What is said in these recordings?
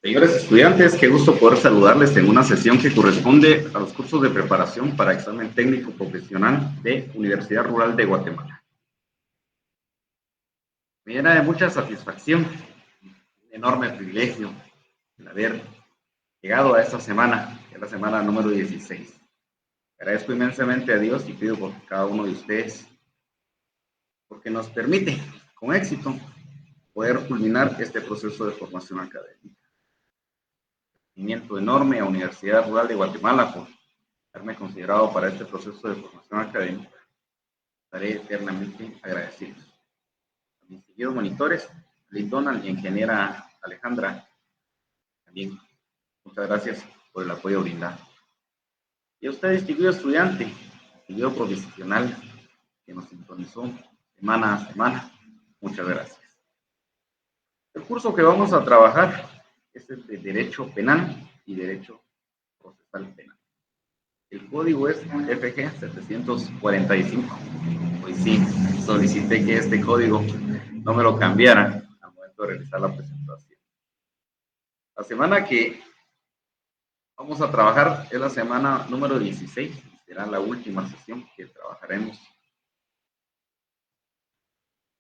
Señores estudiantes, qué gusto poder saludarles en una sesión que corresponde a los cursos de preparación para examen técnico profesional de Universidad Rural de Guatemala. Me llena de mucha satisfacción, un enorme privilegio el haber llegado a esta semana, que es la semana número 16. Agradezco inmensamente a Dios y pido por cada uno de ustedes, porque nos permite, con éxito, poder culminar este proceso de formación académica. Agradecimiento enorme a Universidad Rural de Guatemala por haberme considerado para este proceso de formación académica. Estaré eternamente agradecido. A mis seguidos monitores, Liz Donald y ingeniera Alejandra, también muchas gracias por el apoyo brindado. Y a usted, distinguido estudiante, distinguido profesional, que nos sintonizó semana a semana, muchas gracias. El curso que vamos a trabajar es el de Derecho Penal y Derecho Procesal Penal. El código es FG 745. Pues sí, solicité que este código no me lo cambiara al momento de realizar la presentación. La semana que vamos a trabajar es la semana número 16. Será la última sesión que trabajaremos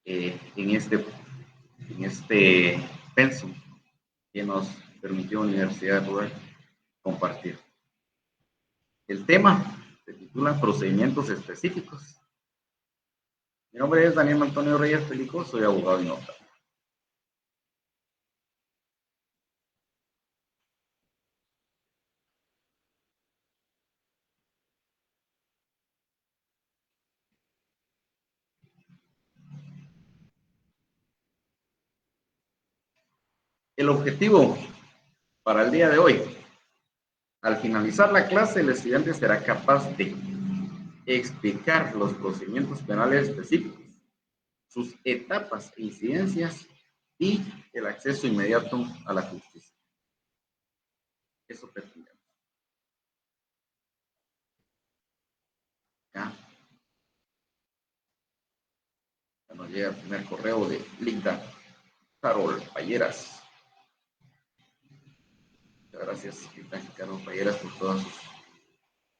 en este pensum que nos permitió Universidad Rural compartir. El tema se titula Procedimientos Específicos. Mi nombre es Daniel Antonio Reyes Pelico, soy abogado y notario. El objetivo para el día de hoy: al finalizar la clase, el estudiante será capaz de explicar los procedimientos penales específicos, sus etapas e incidencias y el acceso inmediato a la justicia. Eso pretendemos. Ya nos llega el primer correo de Linda Carol Palleras. Muchas gracias, Linda Carol Palleras, por todos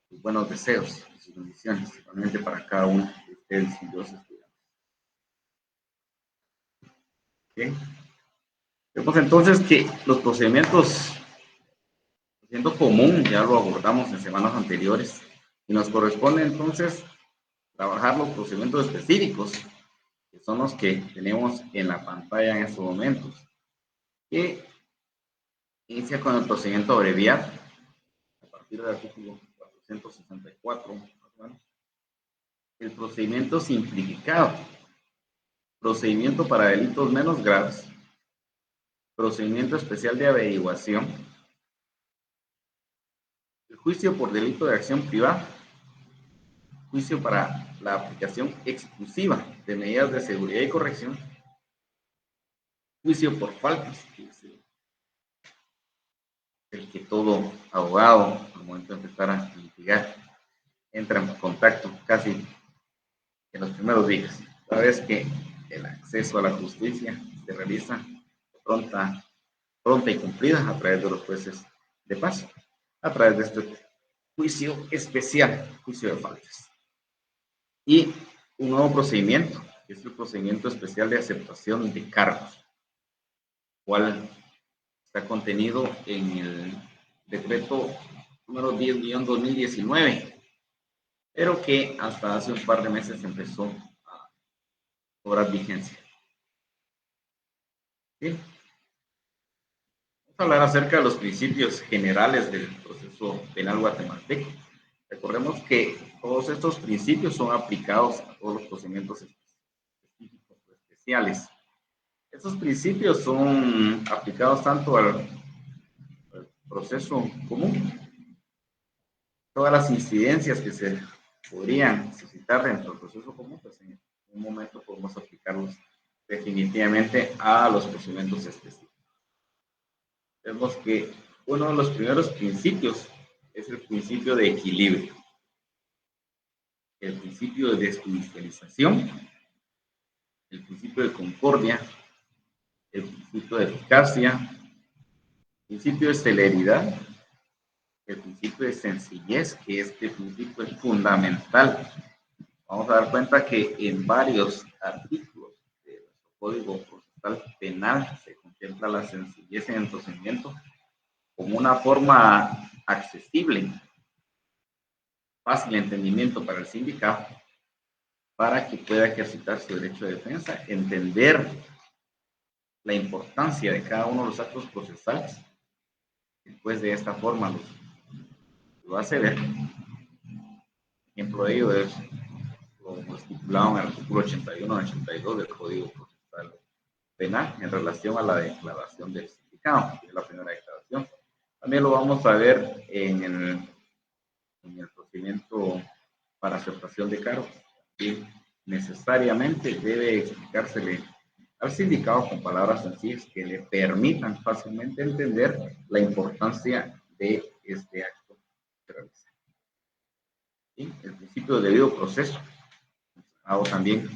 sus buenos deseos y sus bendiciones, realmente para cada uno de ustedes y los estudiantes. Bien. Vemos entonces que los procedimientos siendo común, ya lo abordamos en semanas anteriores, y nos corresponde entonces trabajar los procedimientos específicos, que son los que tenemos en la pantalla en estos momentos, que inicia con el procedimiento abreviado, a partir del artículo 464, el procedimiento simplificado, procedimiento para delitos menos graves, procedimiento especial de averiguación, el juicio por delito de acción privada, juicio para la aplicación exclusiva de medidas de seguridad y corrección, juicio por faltas, que es el que todo abogado, al momento de empezar a litigar, entra en contacto casi en los primeros días, una vez que el acceso a la justicia se realiza pronta y cumplida a través de los jueces de paz, a través de este juicio especial, juicio de faltas. Y un nuevo procedimiento, que es el procedimiento especial de aceptación de cargos, cual está contenido en el decreto número 10-2019, pero que hasta hace un par de meses empezó a cobrar vigencia. ¿Sí? Vamos a hablar acerca de los principios generales del proceso penal guatemalteco. Recordemos que todos estos principios son aplicados a todos los procedimientos específicos o especiales. Estos principios son aplicados tanto al proceso común, todas las incidencias que se podrían suscitar dentro del proceso común, pues en un momento podemos aplicarlos definitivamente a los procedimientos específicos. Vemos que uno de los primeros principios es el principio de equilibrio, el principio de desjudicialización, el principio de concordia, el principio de eficacia, Principio de celeridad, el principio de sencillez, que este principio es fundamental. Vamos a dar cuenta que en varios artículos de nuestro Código Procesal Penal se contempla la sencillez en el procedimiento como una forma accesible, fácil de entendimiento para el sindicado, para que pueda ejercitar su derecho de defensa, entender la importancia de cada uno de los actos procesales. Después de esta forma lo hace ver. Ejemplo de ello es lo estipulado en el artículo 81 y 82 del Código Procesal Penal en relación a la declaración del sindicado, que es la primera declaración. También lo vamos a ver en el procedimiento para aceptación de cargos. Y necesariamente debe explicársele al sindicado con palabras sencillas que le permitan fácilmente entender la importancia de este acto que realiza. ¿Sí? El principio de debido proceso, hago también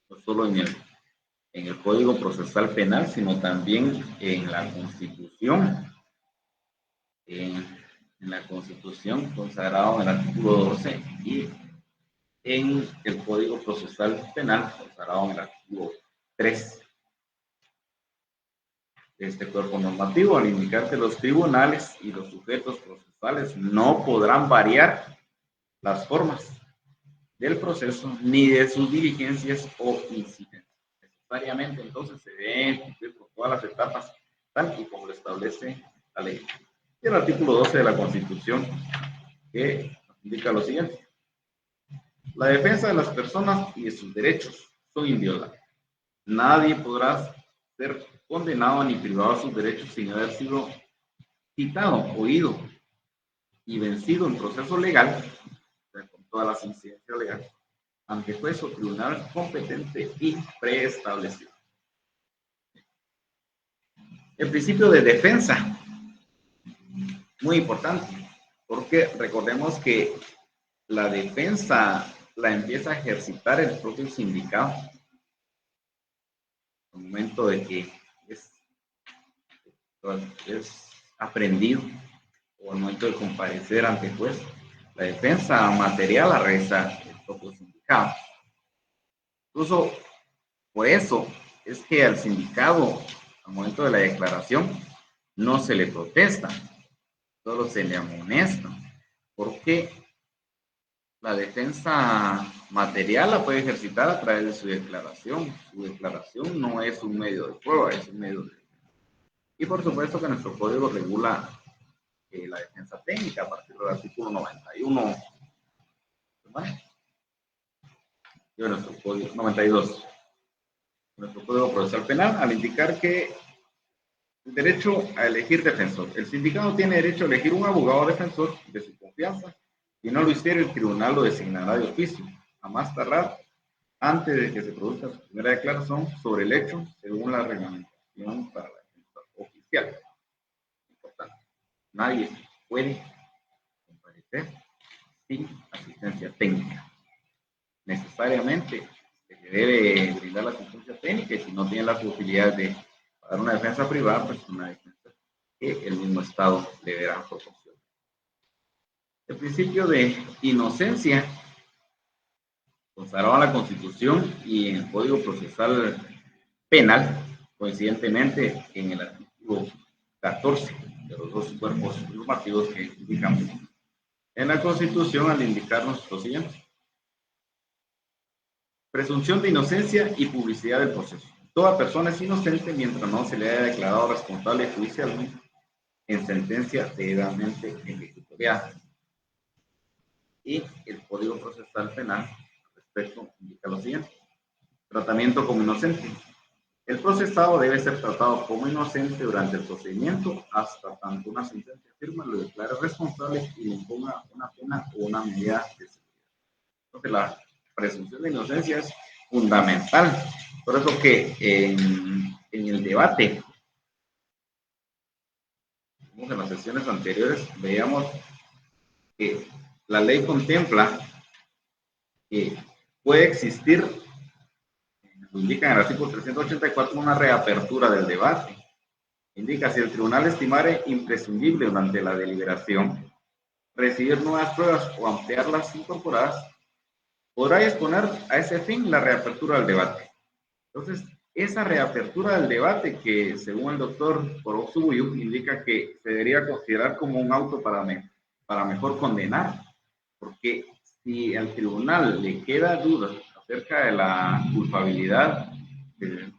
no solo en el Código Procesal Penal, sino también en la Constitución. En la Constitución, consagrado en el artículo 12, y en el Código Procesal Penal, consagrado en el artículo 3 de este cuerpo normativo, al indicar que los tribunales y los sujetos procesales no podrán variar las formas del proceso ni de sus diligencias o incidencias. Necesariamente, entonces, se deben cumplir con todas las etapas, tal y como lo establece la ley. Y el artículo 12 de la Constitución, que indica lo siguiente: la defensa de las personas y de sus derechos son inviolables. Nadie podrá ser condenado ni privado de sus derechos sin haber sido citado, oído y vencido en proceso legal, o sea, con todas las incidencias legales, ante juez o tribunal competente y preestablecido. El principio de defensa, muy importante, porque recordemos que la defensa la empieza a ejercitar el propio sindicado en el momento de que es aprendido o al momento de comparecer ante el juez. La defensa material la realiza el propio sindicado. Incluso por eso es que al sindicado, al momento de la declaración, no se le protesta, solo se le amonesta, porque la defensa material la puede ejercitar a través de su declaración. Su declaración no es un medio de prueba, es un medio de defensa. Y por supuesto que nuestro código regula la defensa técnica a partir del artículo 91, ¿verdad? Y nuestro código 92. Nuestro Código Procesal Penal, al indicar que el derecho a elegir defensor. El sindicado tiene derecho a elegir un abogado defensor de su confianza. Si no lo hiciera, el tribunal lo designará de oficio, a más tardar antes de que se produzca su primera declaración sobre el hecho, según la reglamentación para la defensa oficial. Importante. Nadie puede comparecer sin asistencia técnica. Necesariamente se le debe brindar la asistencia técnica, y si no tiene la posibilidad de pagar una defensa privada, pues una defensa que el mismo Estado deberá proporcionar. El principio de inocencia, consagrado en la Constitución y en el Código Procesal Penal, coincidentemente en el artículo 14 de los dos cuerpos normativos que indicamos en la Constitución, al indicarnos lo siguiente: presunción de inocencia y publicidad del proceso. Toda persona es inocente mientras no se le haya declarado responsable judicialmente en sentencia debidamente ejecutoriada. Y el Código Procesal Penal al respecto indica lo siguiente: tratamiento como inocente. El procesado debe ser tratado como inocente durante el procedimiento hasta tanto una sentencia firme lo declare responsable y le imponga una pena o una medida de seguridad. Entonces, la presunción de inocencia es fundamental. Por eso que en el debate, en las sesiones anteriores, veíamos que la ley contempla que puede existir, lo indica en el artículo 384, una reapertura del debate. Indica si el tribunal estimare imprescindible durante la deliberación recibir nuevas pruebas o ampliar las incorporadas, podrá disponer a ese fin la reapertura del debate. Entonces, esa reapertura del debate que, según el doctor Orosubuyu, indica que se debería considerar como un auto para mejor condenar, porque si al tribunal le queda duda acerca de la culpabilidad del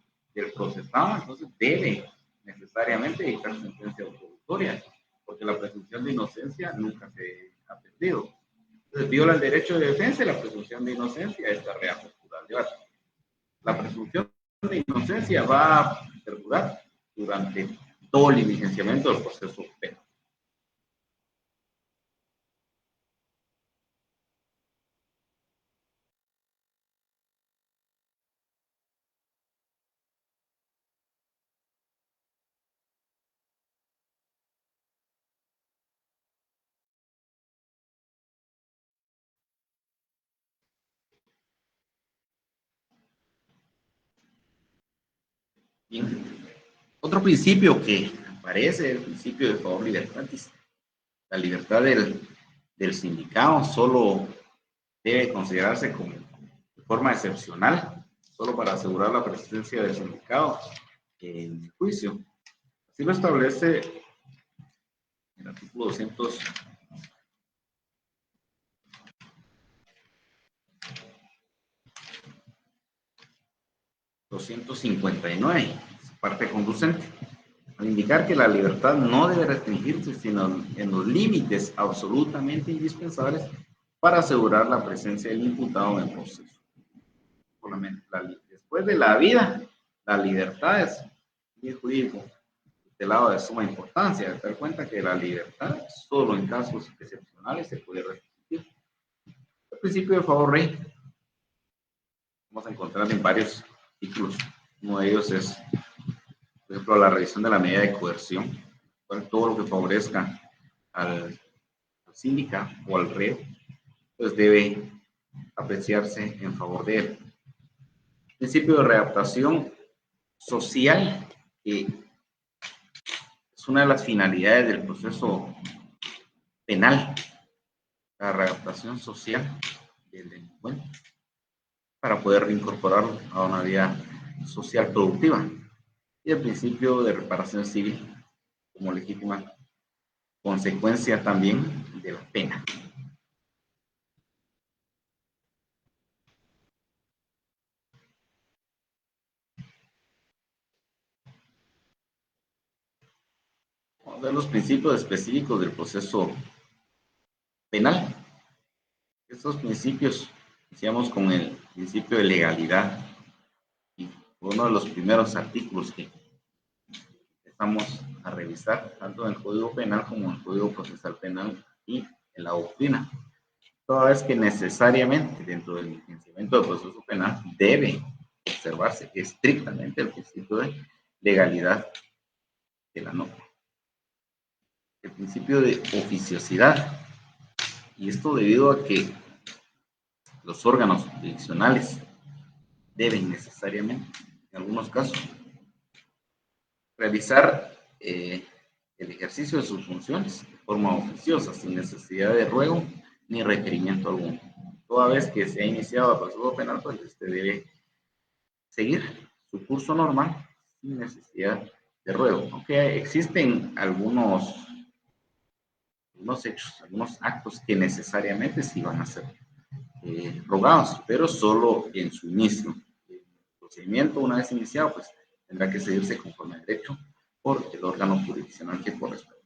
procesado, entonces debe necesariamente dictar sentencia absolutoria, porque la presunción de inocencia nunca se ha perdido. Entonces, viola el derecho de defensa y la presunción de inocencia, esta reapertura del debate. La presunción de inocencia va a perdurar durante todo el diligenciamiento del proceso penal. Bien. Otro principio que aparece es el principio de favor libertatis. La libertad del sindicado solo debe considerarse como de forma excepcional, solo para asegurar la presencia del sindicado en el juicio. Así lo establece el artículo 259, parte conducente, al indicar que la libertad no debe restringirse sino en los límites absolutamente indispensables para asegurar la presencia del imputado en el proceso. Después de la vida, la libertad es bien jurídico de lado de suma importancia, de dar cuenta que la libertad solo en casos excepcionales se puede restringir. El principio de favor rey vamos a encontrar en varios títulos. Uno de ellos es, por ejemplo, la revisión de la medida de coerción, todo lo que favorezca al síndica o al reo, pues debe apreciarse en favor de él. El principio de readaptación social, que es una de las finalidades del proceso penal, la readaptación social del delincuente, para poder reincorporarlo a una vida social productiva. Y el principio de reparación civil como legítima consecuencia también de la pena. Vamos a ver los principios específicos del proceso penal. Estos principios, iniciamos con el principio de legalidad, y uno de los primeros artículos que empezamos a revisar, tanto en el Código Penal como en el Código Procesal Penal y en la doctrina. Toda vez que necesariamente dentro del diligenciamiento del proceso penal debe observarse estrictamente el principio de legalidad de la norma. El principio de oficiosidad, y esto debido a que los órganos jurisdiccionales deben necesariamente, en algunos casos, realizar el ejercicio de sus funciones de forma oficiosa, sin necesidad de ruego ni requerimiento alguno. Toda vez que se ha iniciado el proceso penal, pues este debe seguir su curso normal sin necesidad de ruego. Aunque existen algunos hechos, algunos actos que necesariamente sí van a ser rogados, pero solo en su inicio. El procedimiento, una vez iniciado, pues tendrá que seguirse conforme al derecho por el órgano jurisdiccional que corresponde.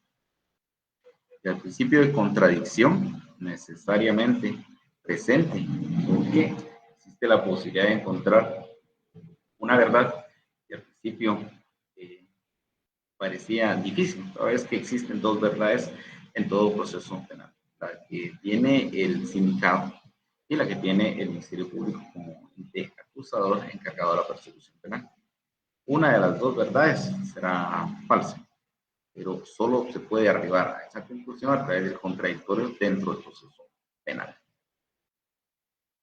El principio de contradicción necesariamente presente, porque existe la posibilidad de encontrar una verdad que al principio parecía difícil, toda vez que existen dos verdades en todo proceso penal, la que tiene el sindicado y la que tiene el Ministerio Público como ente acusador encargado de la persecución penal. Una de las dos verdades será falsa, pero solo se puede arribar a esa conclusión a través del contradictorio dentro del proceso penal.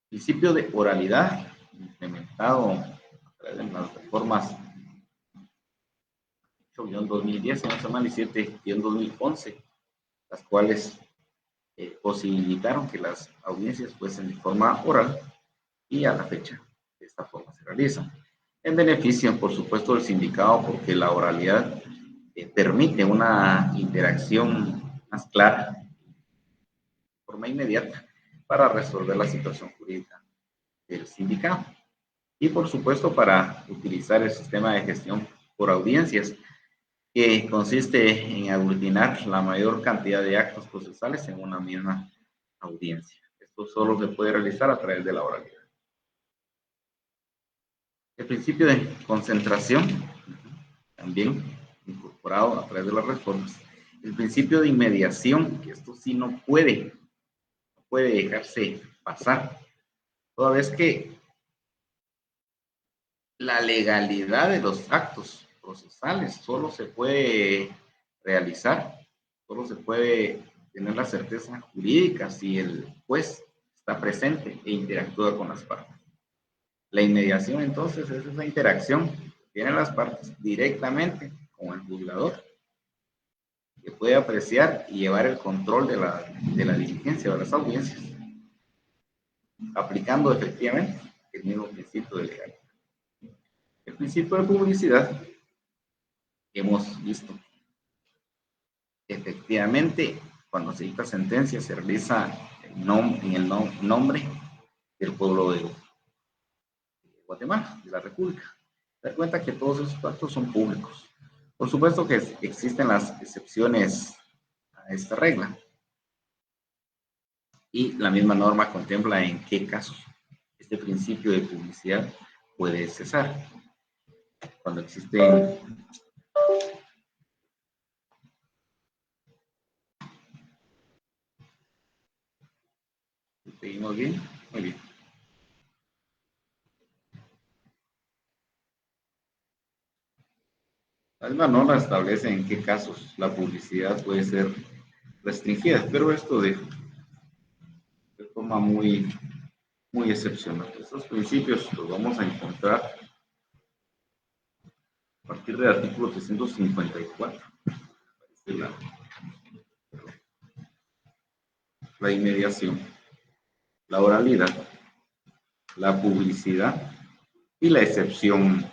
Principio de oralidad, implementado a través de las reformas 8-2010, si no se mal, y 7-2011, las cuales posibilitaron que las audiencias fuesen de forma oral y a la fecha de esta forma se realizan. En beneficio, por supuesto, del sindicado, porque la oralidad permite una interacción más clara, de forma inmediata, para resolver la situación jurídica del sindicado. Y por supuesto, para utilizar el sistema de gestión por audiencias, que consiste en aglutinar la mayor cantidad de actos procesales en una misma audiencia. Esto solo se puede realizar a través de la oralidad. El principio de concentración, también incorporado a través de las reformas. El principio de inmediación, que esto sí no puede dejarse pasar, toda vez que la legalidad de los actos procesales solo se puede realizar, solo se puede tener la certeza jurídica si el juez está presente e interactúa con las partes. La inmediación, entonces, es esa interacción que tienen las partes directamente con el juzgador, que puede apreciar y llevar el control de la diligencia de las audiencias, aplicando efectivamente el mismo principio de legalidad. El principio de publicidad, que hemos visto, efectivamente, cuando se dicta sentencia, se realiza en el nombre del pueblo de Guatemala, de la República. Se da cuenta que todos esos actos son públicos. Por supuesto que existen las excepciones a esta regla, y la misma norma contempla en qué casos este principio de publicidad puede cesar. Cuando existen ¿seguimos bien? Muy bien. La misma norma establece en qué casos la publicidad puede ser restringida, pero esto de forma muy excepcional. Estos principios los vamos a encontrar a partir del artículo 354. La inmediación, la oralidad, la publicidad y la excepción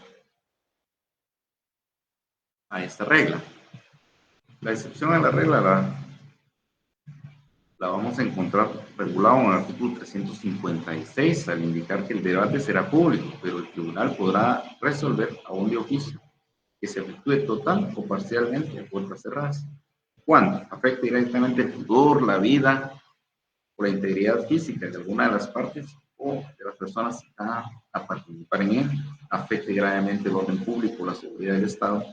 a esta regla. La excepción a la regla la vamos a encontrar regulado en el artículo 356 al indicar que el debate será público, pero el tribunal podrá resolver aún de oficio que se efectúe total o parcialmente a puertas cerradas, cuando afecte directamente el pudor, la vida o la integridad física de alguna de las partes o de las personas a participar en él, afecte gravemente el orden público, la seguridad del Estado,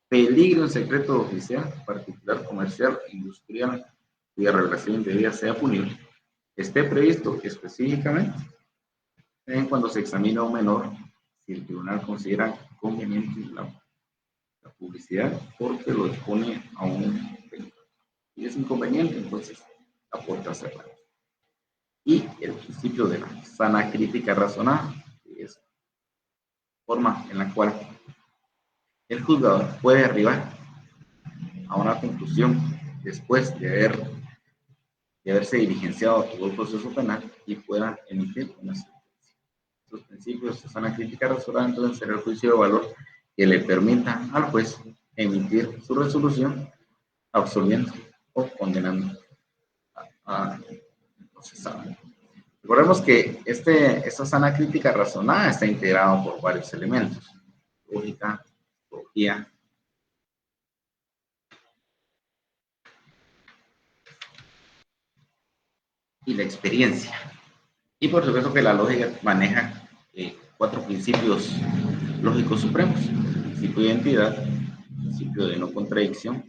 peligro en secreto oficial, particular, comercial, industrial, cuya revelación indebida sea punible, esté previsto específicamente cuando se examina a un menor, si el tribunal considera conveniente la publicidad porque lo expone a un peligro. Y es inconveniente, entonces, la puerta cerrada. Y el principio de la sana crítica razonada, que es la forma en la cual el juzgador puede arribar a una conclusión después de haberse diligenciado todo el proceso penal y pueda emitir una sentencia. Estos principios de sana crítica razonada entonces será el juicio de valor que le permita al juez emitir su resolución absolviendo o condenando a procesado. Recordemos que esta sana crítica razonada está integrada por varios elementos: lógica, psicología, y la experiencia. Y por supuesto que la lógica maneja 4 principios lógicos supremos: principio de identidad, principio de no contradicción,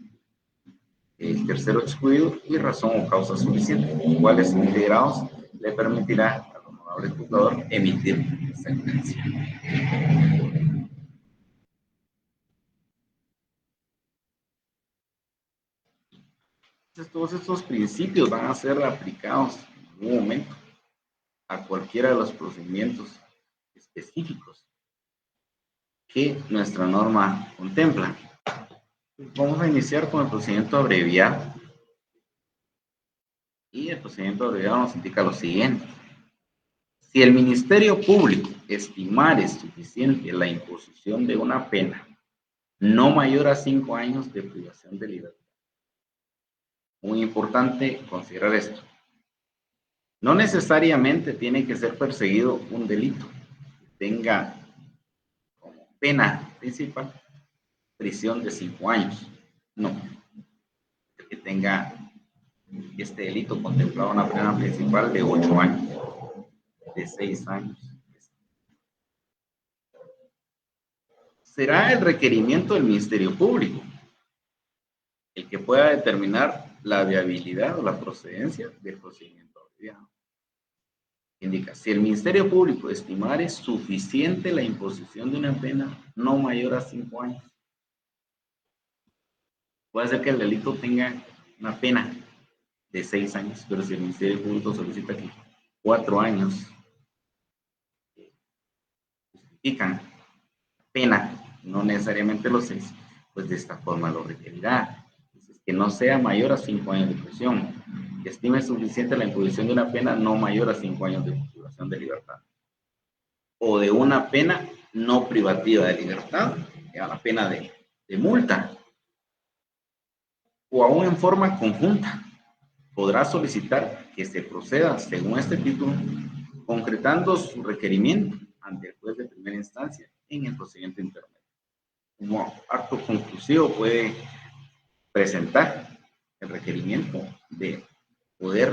el tercero excluido y razón o causa suficiente, los cuales integrados le permitirá al honorable juzgador emitir sentencia. Entonces, todos estos principios van a ser aplicados en algún momento a cualquiera de los procedimientos específicos que nuestra norma contempla. Vamos a iniciar con el procedimiento abreviado. Y el procedimiento abreviado nos indica lo siguiente. Si el Ministerio Público estimare suficiente la imposición de una pena no mayor a 5 años de privación de libertad. Muy importante considerar esto. No necesariamente tiene que ser perseguido un delito que tenga como pena principal prisión de 5 años. No. Que tenga este delito contemplado una pena principal de 8 años, de 6 años. Será el requerimiento del Ministerio Público el que pueda determinar la viabilidad o la procedencia del procedimiento abreviado. Indica, si el Ministerio Público estimare suficiente la imposición de una pena no mayor a 5 años, puede ser que el delito tenga una pena de 6 años, pero si el Ministerio Público solicita que 4 años justifican pena, no necesariamente los 6, pues de esta forma lo requerirá. Entonces, que no sea mayor a 5 años de prisión, que estime suficiente la imposición de una pena no mayor a 5 años de privación de libertad, o de una pena no privativa de libertad, ya la pena de multa, o aún en forma conjunta, podrá solicitar que se proceda según este título, concretando su requerimiento ante el juez de primera instancia en el procedimiento intermedio. Como acto conclusivo puede presentar el requerimiento de poder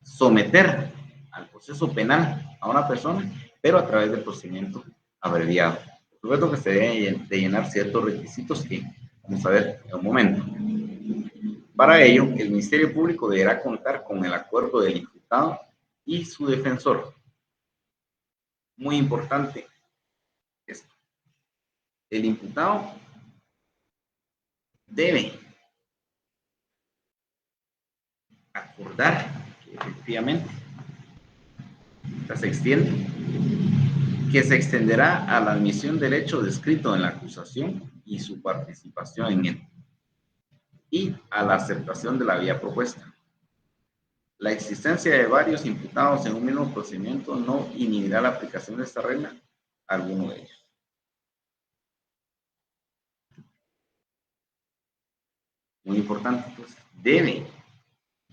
someter al proceso penal a una persona, pero a través del procedimiento abreviado. Por supuesto que se deben de llenar ciertos requisitos que vamos a ver en un momento. Para ello, el Ministerio Público deberá contar con el acuerdo del imputado y su defensor. Muy importante esto. El imputado debe acordar que efectivamente se extiende, que se extenderá a la admisión del hecho descrito en la acusación y su participación en él, y a la aceptación de la vía propuesta. La existencia de varios imputados en un mismo procedimiento no inhibirá la aplicación de esta regla a alguno de ellos. Muy importante, pues, debe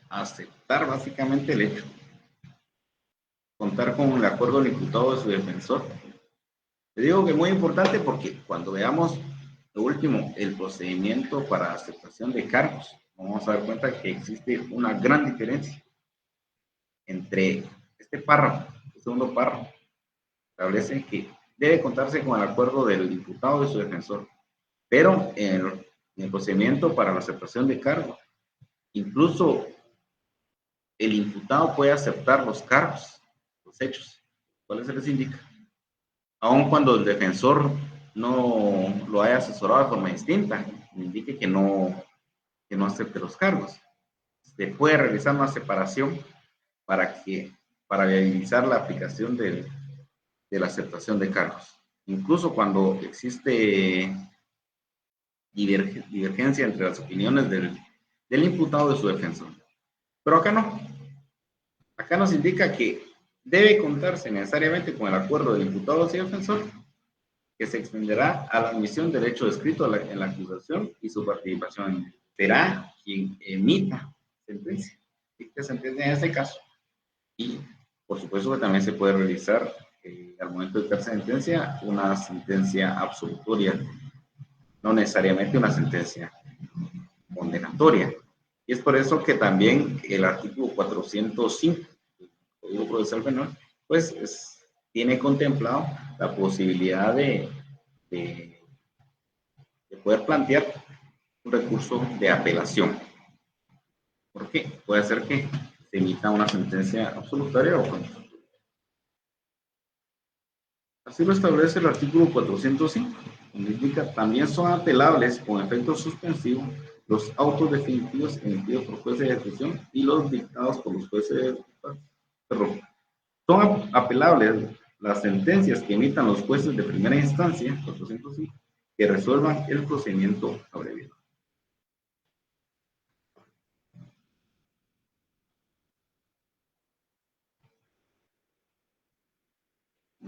aceptar básicamente el hecho, contar con el acuerdo del imputado de su defensor. Le digo que es muy importante porque cuando veamos lo último, el procedimiento para aceptación de cargos, vamos a dar cuenta que existe una gran diferencia entre este párrafo, el segundo párrafo, establece que debe contarse con el acuerdo del imputado y su defensor, pero en el procedimiento para la aceptación de cargos, incluso el imputado puede aceptar los cargos, los hechos, ¿cuáles se les indica? Aun cuando el defensor no lo haya asesorado de forma distinta, indique que no acepte los cargos. Se puede realizar una separación para viabilizar la aplicación de la aceptación de cargos. Incluso cuando existe divergencia entre las opiniones del imputado y de su defensor. Pero acá no. Acá nos indica que debe contarse necesariamente con el acuerdo del imputado y defensor, que se extenderá a la admisión del hecho descrito en la acusación y su participación. Será quien emita sentencia, dicte sentencia en este caso. Y por supuesto que también se puede realizar al momento de dictar sentencia una sentencia absolutoria, no necesariamente una sentencia condenatoria. Y es por eso que también el artículo 405 del Código Procesal Penal, pues tiene contemplado la posibilidad de poder plantear un recurso de apelación. ¿Por qué? Puede ser que se emita una sentencia absolutoria o condenatoria. Así lo establece el artículo 405, donde indica también son apelables con efecto suspensivo los autos definitivos emitidos por jueces de ejecución y los dictados por los jueces de son apelables las sentencias que emitan los jueces de primera instancia, 405, que resuelvan el procedimiento abreviado.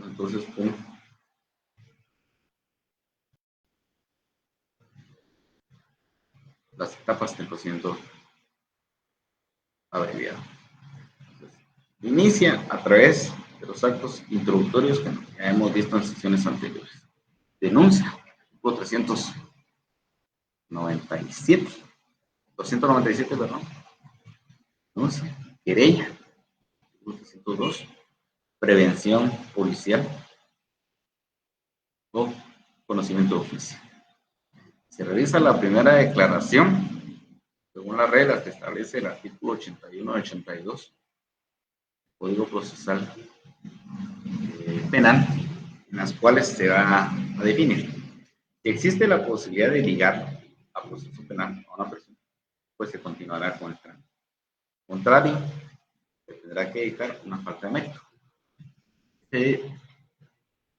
Entonces, con las etapas del procedimiento abreviado. Entonces, inicia a través de los actos introductorios que ya hemos visto en sesiones anteriores. Denuncia, artículo 297, perdón. Denuncia, querella, artículo 302, prevención policial o conocimiento de oficio. Se realiza la primera declaración según las reglas que establece el artículo 81 y 82 Código Procesal Penal, en las cuales se va a definir si existe la posibilidad de ligar a proceso penal a una persona, pues se continuará con el trámite. Contrario, se tendrá que dictar una falta de mérito. Se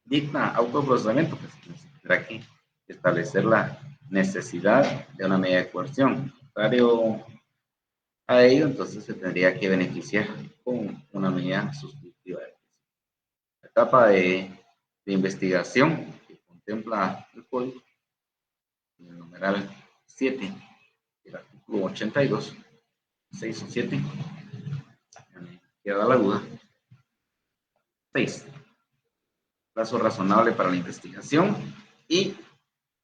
dicta autoprocesamiento, pues se tendrá que establecer la necesidad de una medida de coerción. Contrario a ello, entonces se tendría que beneficiar con una medida sustitutiva. La etapa de investigación que contempla el código, en el numeral 7, el artículo 82, 6 o 7, queda la duda. 6. Plazo razonable para la investigación y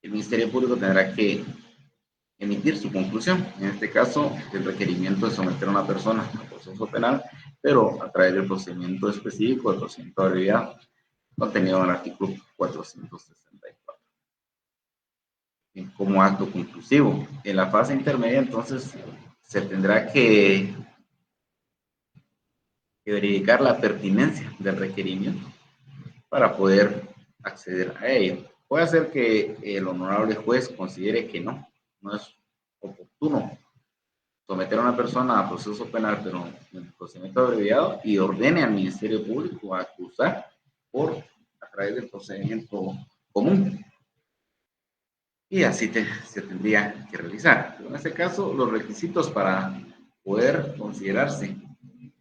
el Ministerio Público tendrá que emitir su conclusión. En este caso, el requerimiento de someter a una persona a proceso penal, pero a través del procedimiento específico, del procedimiento abreviado, contenido en el artículo 464. Como acto conclusivo. En la fase intermedia, entonces, se tendrá que verificar la pertinencia del requerimiento para poder acceder a ello. Puede ser que el honorable juez considere que no es oportuno someter a una persona a proceso penal, pero en el procedimiento abreviado, y ordene al Ministerio Público a acusar a través del procedimiento común. Y así se tendría que realizar. En este caso, los requisitos para poder considerarse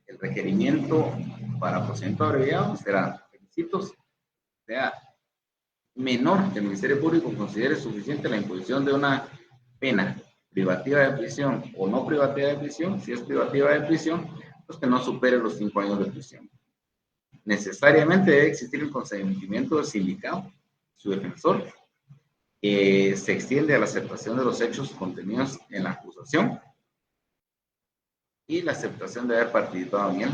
el requerimiento para procedimiento abreviado serán requisitos, sea menor que el Ministerio Público considere suficiente la imposición de una pena privativa de prisión o no privativa de prisión. Si es privativa de prisión, pues que no supere los 5 años de prisión. Necesariamente debe existir el consentimiento del sindicado, su defensor, que se extiende a la aceptación de los hechos contenidos en la acusación y la aceptación de haber participado en él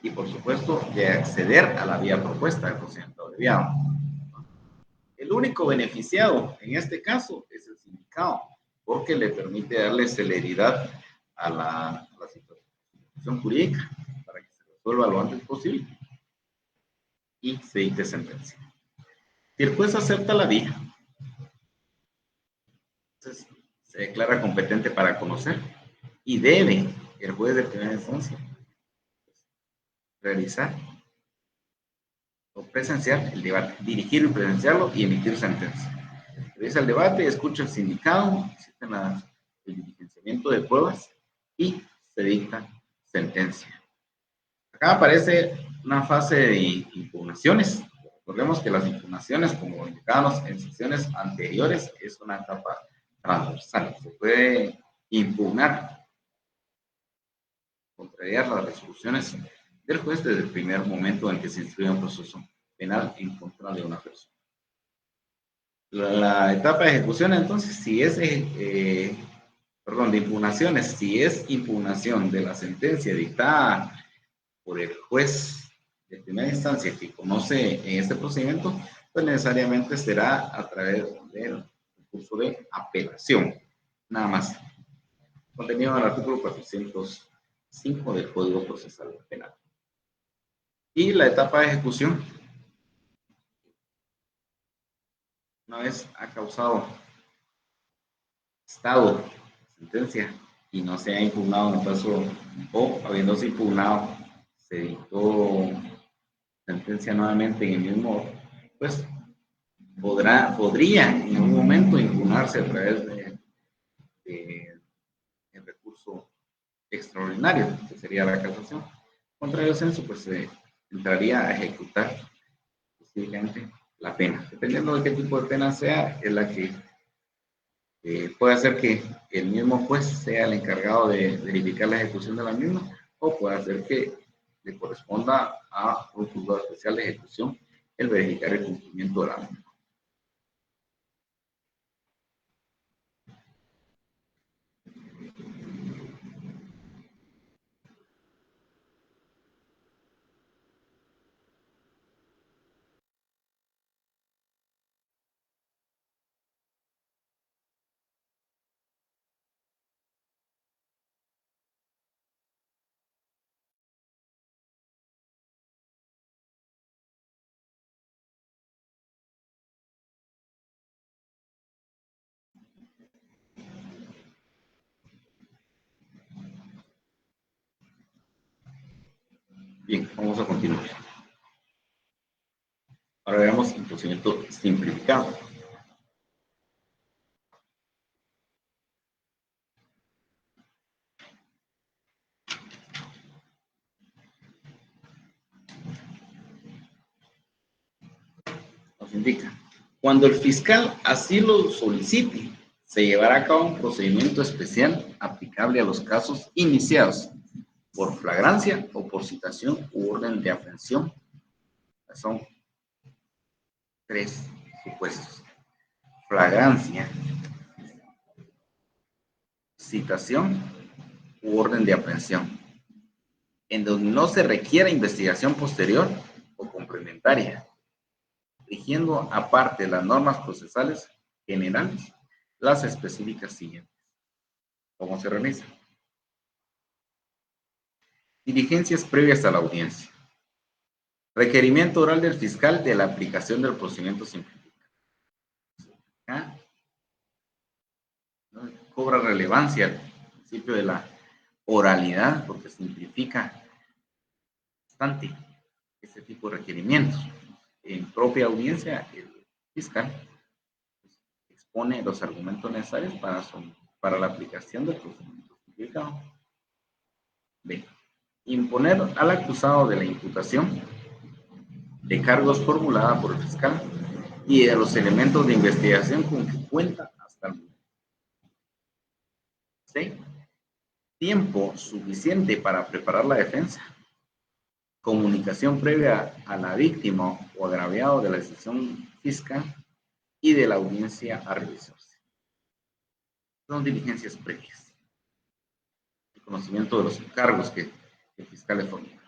y, por supuesto, de acceder a la vía propuesta del procedimiento abreviado. El único beneficiado en este caso es el sindicado, porque le permite darle celeridad a la situación jurídica para que se resuelva lo antes posible y se dicte sentencia. Si el juez acepta la vía, entonces se declara competente para conocer y debe el juez de primera instancia realizar o presenciar el debate, dirigirlo y presenciarlo y emitir sentencia. Realiza el debate, escucha el sindicado, existe el diligenciamiento de pruebas y se dicta sentencia. Acá aparece una fase de impugnaciones. Recordemos que las impugnaciones, como indicábamos en sesiones anteriores, es una etapa transversal. Se puede impugnar, contrariar las resoluciones del juez desde el primer momento en que se instruye un proceso penal en contra de una persona. La etapa de ejecución, entonces, si es, de impugnaciones, si es impugnación de la sentencia dictada por el juez de primera instancia que conoce en este procedimiento, pues necesariamente será a través del recurso de apelación, nada más. Contenido en el artículo 405 del Código Procesal Penal. Y la etapa de ejecución, una vez ha causado estado sentencia y no se ha impugnado en el caso, o habiéndose impugnado, se dictó sentencia nuevamente en el mismo, pues podría en algún momento impugnarse a través de el recurso extraordinario, que sería la casación. Contrario censo, pues se entraría a ejecutar específicamente la pena. Dependiendo de qué tipo de pena sea, es la que puede hacer que el mismo juez sea el encargado de verificar la ejecución de la misma, o puede hacer que le corresponda a un juzgado especial de ejecución el verificar el cumplimiento de la misma. Bien, vamos a continuar. Ahora veamos el procedimiento simplificado. Nos indica, cuando el fiscal así lo solicite, se llevará a cabo un procedimiento especial aplicable a los casos iniciados por flagrancia o por citación u orden de aprehensión. Son tres supuestos: flagrancia, citación u orden de aprehensión, en donde no se requiera investigación posterior o complementaria, rigiendo aparte las normas procesales generales, las específicas siguientes. ¿Cómo se realiza? Diligencias previas a la audiencia. Requerimiento oral del fiscal de la aplicación del procedimiento simplificado. Acá cobra relevancia el principio de la oralidad porque simplifica bastante este tipo de requerimientos. En propia audiencia, el fiscal expone los argumentos necesarios para la aplicación del procedimiento simplificado. B. Imponer al acusado de la imputación de cargos formulada por el fiscal y de los elementos de investigación con que cuenta hasta el momento. C. Tiempo suficiente para preparar la defensa. Comunicación previa a la víctima o agraviado de la decisión fiscal y de la audiencia a realizarse. Son diligencias previas. El conocimiento de los cargos que el fiscal le formula.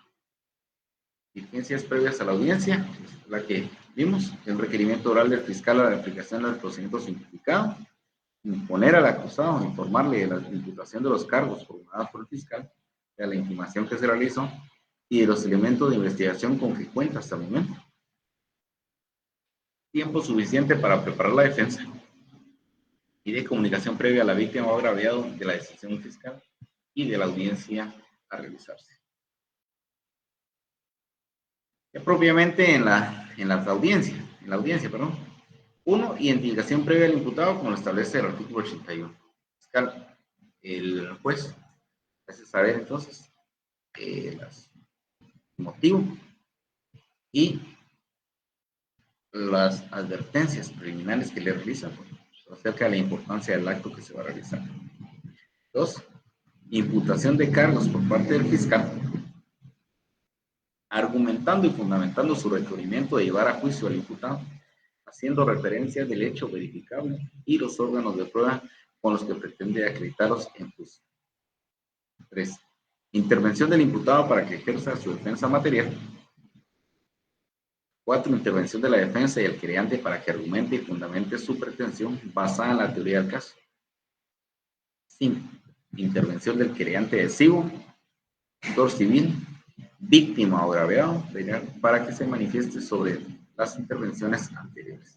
Diligencias previas a la audiencia, la que vimos, el requerimiento oral del fiscal a la aplicación del procedimiento simplificado, imponer al acusado, informarle de la imputación de los cargos formulados por el fiscal, de la intimación que se realizó y de los elementos de investigación con que cuenta hasta el momento. Tiempo suficiente para preparar la defensa y de comunicación previa a la víctima o agraviado de la decisión fiscal y de la audiencia a realizarse. Ya propiamente en la audiencia, perdón. 1. Identificación previa al imputado, como lo establece el artículo 81. Fiscal, el juez hace saber entonces el motivo y las advertencias preliminares que le realizan acerca de la importancia del acto que se va a realizar. 2. Imputación de cargos por parte del fiscal, argumentando y fundamentando su requerimiento de llevar a juicio al imputado, haciendo referencia del hecho verificable y los órganos de prueba con los que pretende acreditarlos en juicio. 3. Intervención del imputado para que ejerza su defensa material. 4. Intervención de la defensa y el querellante para que argumente y fundamente su pretensión basada en la teoría del caso. 5. Intervención del querellante lesivo, autor civil, víctima o agraviado, para que se manifieste sobre las intervenciones anteriores.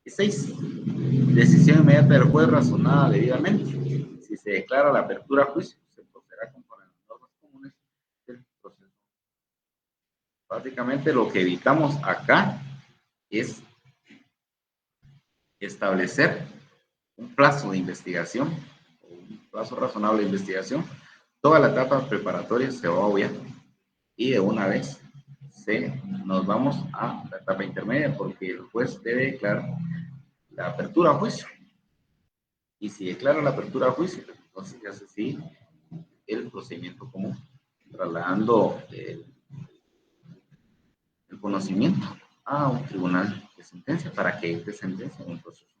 Y 6. Decisión inmediata del juez razonada debidamente. Si se declara la apertura a juicio, se procederá conforme a las normas comunes del proceso. Básicamente lo que evitamos acá es establecer un plazo de investigación, un plazo razonable de investigación. Toda la etapa preparatoria se va a obviar y de una vez nos vamos a la etapa intermedia porque el juez debe declarar la apertura a juicio. Y si declara la apertura a juicio, entonces ya se sigue el procedimiento común, trasladando el conocimiento a un tribunal de sentencia para que dé sentencia en un proceso.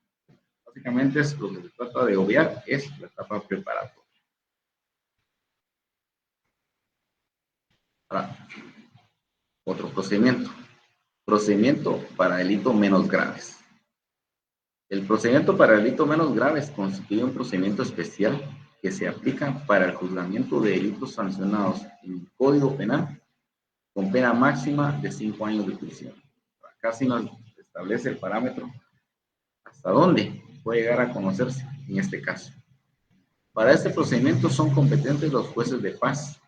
Básicamente es lo que se trata de obviar, es la etapa preparatoria. Ahora, otro procedimiento. Procedimiento para delitos menos graves. El procedimiento para delitos menos graves constituye un procedimiento especial que se aplica para el juzgamiento de delitos sancionados en el Código Penal con pena máxima de 5 años de prisión. Acá sí nos establece el parámetro hasta dónde puede llegar a conocerse en este caso. Para este procedimiento son competentes los jueces de paz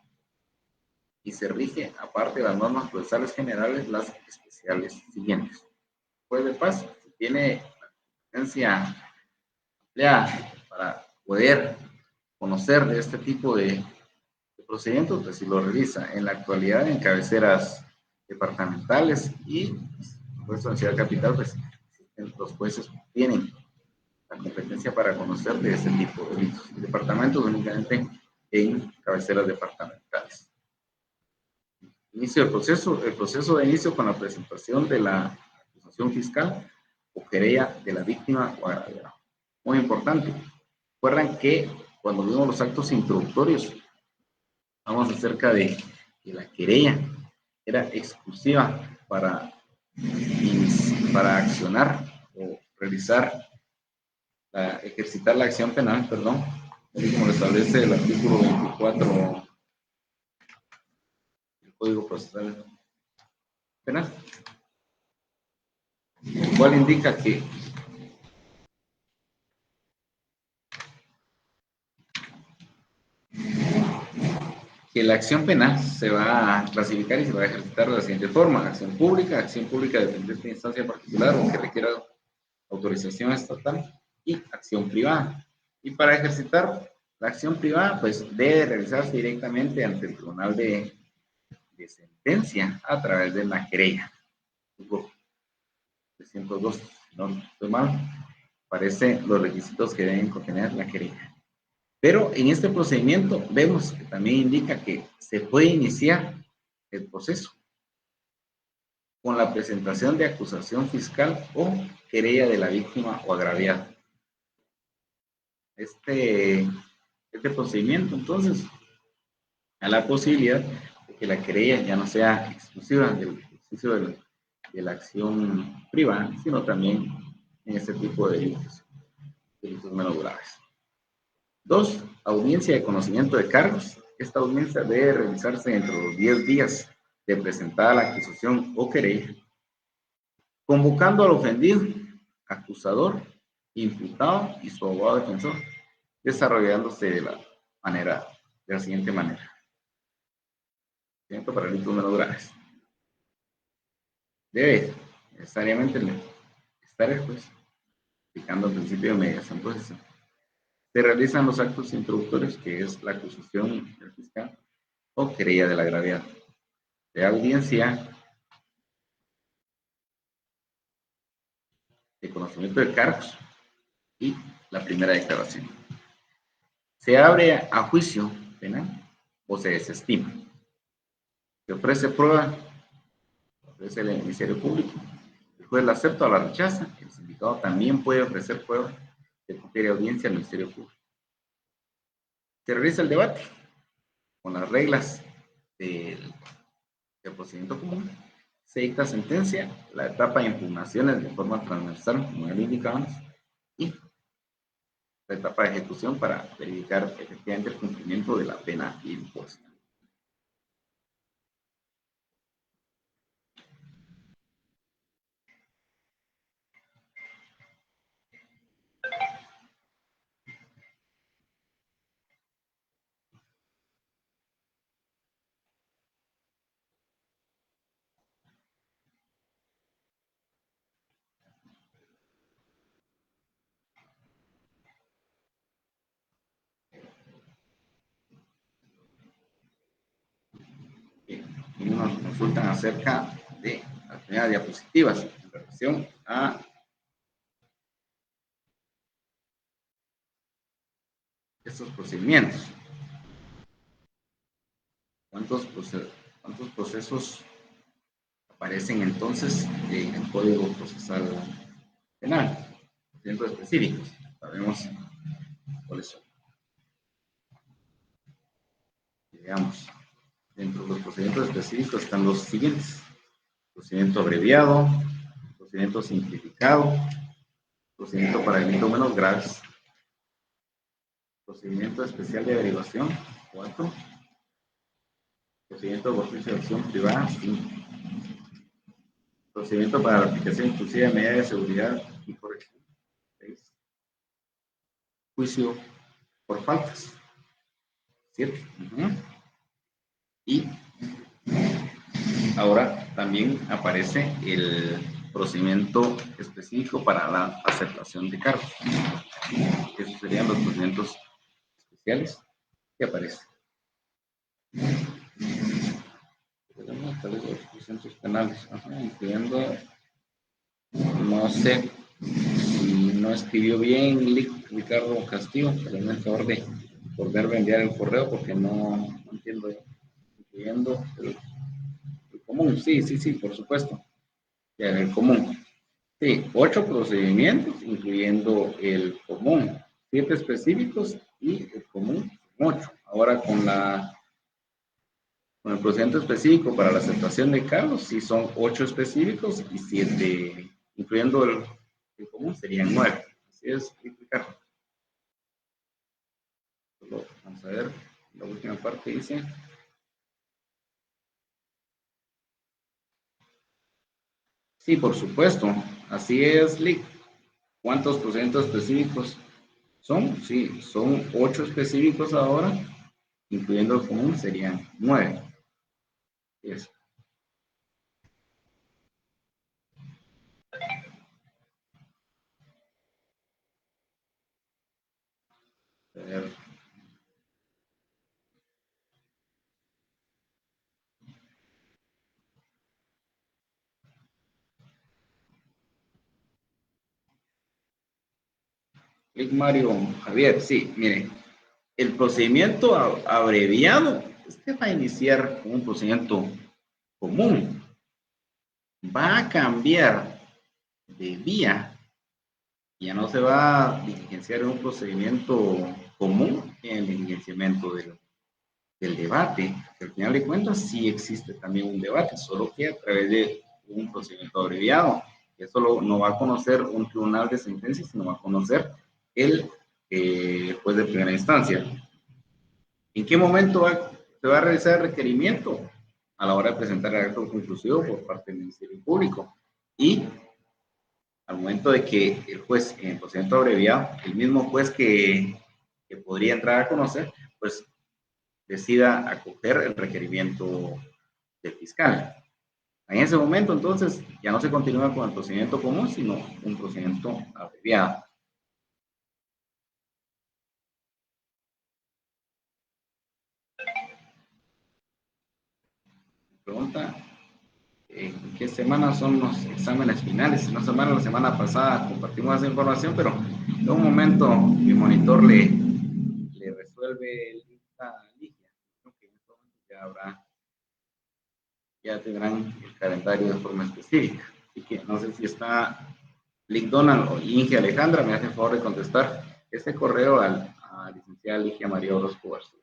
y se rige, aparte de las normas procesales generales, las especiales siguientes. El juez de paz tiene competencia ampliada para poder conocer de este tipo de procedimientos, pues si lo realiza en la actualidad en cabeceras departamentales y pues, en Ciudad Capital, pues los jueces tienen la competencia para conocer de este tipo de delitos. Departamentos únicamente en cabeceras departamentales. Inicio del proceso. El proceso de inicio con la presentación de la acusación fiscal o querella de la víctima o agraviado. Muy importante. Recuerdan que cuando vimos los actos introductorios, hablamos acerca de que la querella era exclusiva para accionar o realizar, ejercitar la acción penal, perdón, como lo establece el artículo 24 del Código Procesal Penal, el cual indica que la acción penal se va a clasificar y se va a ejercitar de la siguiente forma: acción pública de dependiente de instancia particular o que requiera autorización estatal, y acción privada. Y para ejercitar la acción privada, pues debe realizarse directamente ante el tribunal de sentencia a través de la querella. 302, no estoy mal, aparece los requisitos que deben contener la querella. Pero en este procedimiento vemos que también indica que se puede iniciar el proceso con la presentación de acusación fiscal o querella de la víctima o agraviado. Este procedimiento, entonces, a la posibilidad de que la querella ya no sea exclusiva del ejercicio de la acción privada, sino también en este tipo de delitos menos graves. 2. Audiencia de conocimiento de cargos. Esta audiencia debe realizarse dentro de los 10 días de presentada la acusación o querella, convocando al ofendido, acusador, imputado y su abogado defensor, desarrollándose de la siguiente manera. Para delitos menos graves. Debe necesariamente estar el juez aplicando el principio de mediación procesal. Se realizan los actos introductorios, que es la acusación del fiscal o querella del agraviado. De audiencia de conocimiento de cargos y la primera declaración. Se abre a juicio penal o se desestima. Se ofrece prueba, ofrece el Ministerio Público. El juez la acepta o la rechaza. El sindicado también puede ofrecer prueba de cualquier audiencia al Ministerio Público. Se realiza el debate con las reglas del procedimiento común. Se dicta sentencia, la etapa de impugnaciones de forma transversal, como ya lo indicábamos, y la etapa de ejecución para verificar efectivamente el cumplimiento de la pena impuesta. nos consultan acerca de las primeras diapositivas en relación a estos procedimientos. ¿Cuántos procesos aparecen entonces en el Código Procesal Penal? Procedimientos específicos. Sabemos cuáles son. Digamos, dentro de los procedimientos específicos están los siguientes: procedimiento abreviado, procedimiento simplificado, procedimiento para delitos menos graves, procedimiento especial de averiguación, 4, procedimiento por juicio de acción privada, 5, procedimiento para la aplicación inclusive de medidas de seguridad y corrección, 6, juicio por faltas, 7. Y ahora también aparece el procedimiento específico para la aceptación de cargos. Esos serían los procedimientos especiales que aparecen. Tenemos tal vez los procedimientos penales, incluyendo, no sé si no escribió bien Ricardo Castillo, pero me favor de volver a enviar el correo porque no entiendo, incluyendo el común. Sí, por supuesto. Ya, el común. Sí, 8 procedimientos, incluyendo el común, 7 específicos y el común 8. Ahora con el procedimiento específico para la aceptación de cargos, sí son 8 específicos y 7, incluyendo el común, serían 9. Así es, Ricardo. Vamos a ver, la última parte dice: sí, por supuesto, así es, Lick. ¿Cuántos procedimientos específicos son? Sí, son 8 específicos ahora, incluyendo el común, serían 9. Eso. A ver. Lick Mario Javier, sí, mire, el procedimiento abreviado, usted va a iniciar con un procedimiento común. Va a cambiar de vía. Ya no se va a diligenciar en un procedimiento común en el diligenciamiento del debate. Al final de cuentas, sí existe también un debate, solo que a través de un procedimiento abreviado. Eso no va a conocer un tribunal de sentencia, sino va a conocer el juez de primera instancia. ¿En qué momento se va a realizar el requerimiento? A la hora de presentar el acto conclusivo por parte del Ministerio Público. Y al momento de que el juez, en el procedimiento abreviado, el mismo juez que podría entrar a conocer, pues decida acoger el requerimiento del fiscal. En ese momento, entonces, ya no se continúa con el procedimiento común, sino un procedimiento abreviado. Pregunta: ¿en qué semana son los exámenes finales? La semana pasada compartimos esa información, pero en un momento mi monitor le resuelve esta ligia. Creo que en este momento ya tendrán el calendario de forma específica. Así que no sé si está Lick Donald o Inge Alejandra, me hacen favor de contestar este correo a licenciada Ligia María Orozco García.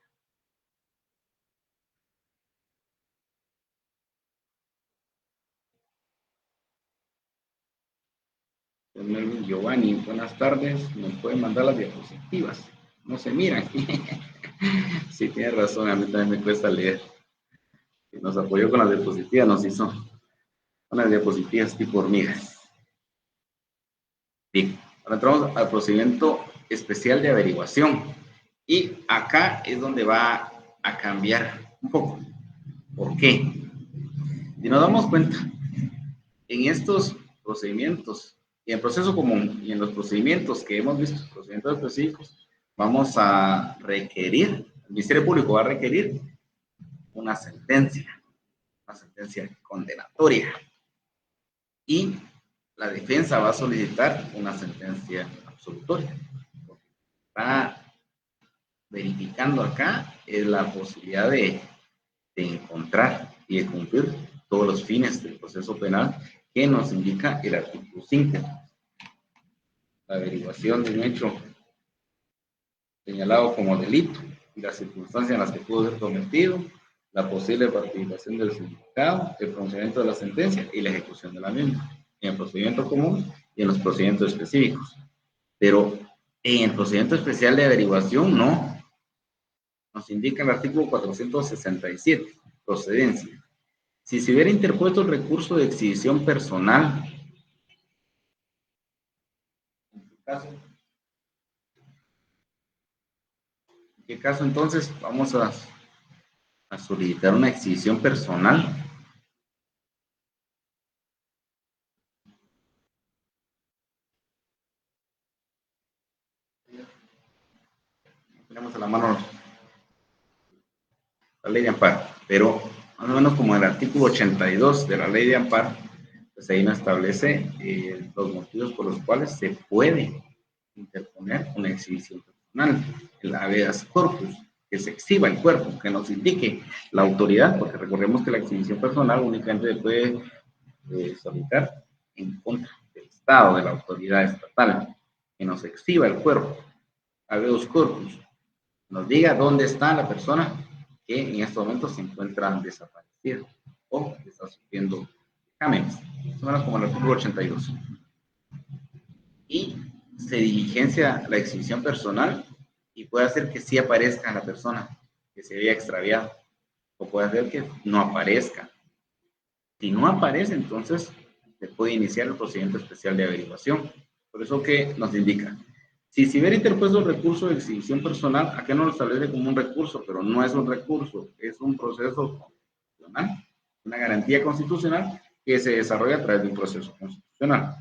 Melvin Giovanni, buenas tardes, nos pueden mandar las diapositivas, no se miran. Sí, tiene razón, a mí también me cuesta leer. Nos apoyó con las diapositivas, nos hizo unas diapositivas tipo hormigas. Bien, ahora entramos al procedimiento especial de averiguación. Y acá es donde va a cambiar un poco. ¿Por qué? Si nos damos cuenta, en estos procedimientos, y en el proceso común, y en los procedimientos que hemos visto, procedimientos específicos, vamos a requerir, el Ministerio Público va a requerir una sentencia sentencia condenatoria. Y la defensa va a solicitar una sentencia absolutoria. Está verificando acá es la posibilidad de encontrar y de cumplir todos los fines del proceso penal que nos indica el artículo 5. La averiguación de un hecho señalado como delito y las circunstancias en las que pudo ser cometido, la posible participación del sindicado, el pronunciamiento de la sentencia y la ejecución de la misma, en el procedimiento común y en los procedimientos específicos. Pero en el procedimiento especial de averiguación no. Nos indica el artículo 467, procedencia. Si se hubiera interpuesto el recurso de exhibición personal, ¿en qué caso entonces vamos a solicitar una exhibición personal? Tenemos a la mano la ley de amparo, pero más o menos como el artículo 82 de la ley de amparo, pues ahí nos establece los motivos por los cuales se puede interponer una exhibición personal, el habeas corpus, que se exhiba el cuerpo, que nos indique la autoridad, porque recordemos que la exhibición personal únicamente se puede solicitar en contra del Estado, de la autoridad estatal, que nos exhiba el cuerpo, habeas corpus, nos diga dónde está la persona que en estos momentos se encuentra desaparecida o está sufriendo exámenes. Eso como el artículo 82. Y se diligencia la exhibición personal y puede hacer que sí aparezca la persona que se había extraviado o puede hacer que no aparezca. Si no aparece, entonces se puede iniciar el procedimiento especial de averiguación. Por eso que nos indica, si se hubiera interpuesto el recurso de exhibición personal, acá no lo establece como un recurso, pero no es un recurso, es un proceso constitucional, una garantía constitucional que se desarrolla a través de un proceso constitucional.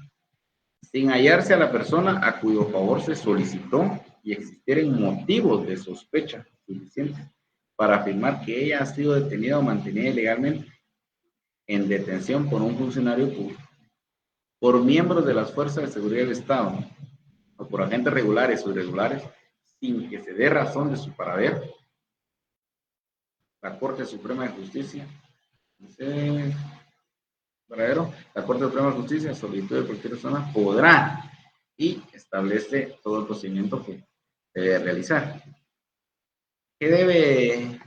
Sin hallarse a la persona a cuyo favor se solicitó y existieran motivos de sospecha suficientes para afirmar que ella ha sido detenida o mantenida ilegalmente en detención por un funcionario público, por miembros de las fuerzas de seguridad del Estado o por agentes regulares o irregulares, sin que se dé razón de su paradero, la Corte Suprema de Justicia, la Corte Suprema de Justicia, solicitud de cualquier persona, podrá y establece todo el procedimiento que se debe realizar. ¿Qué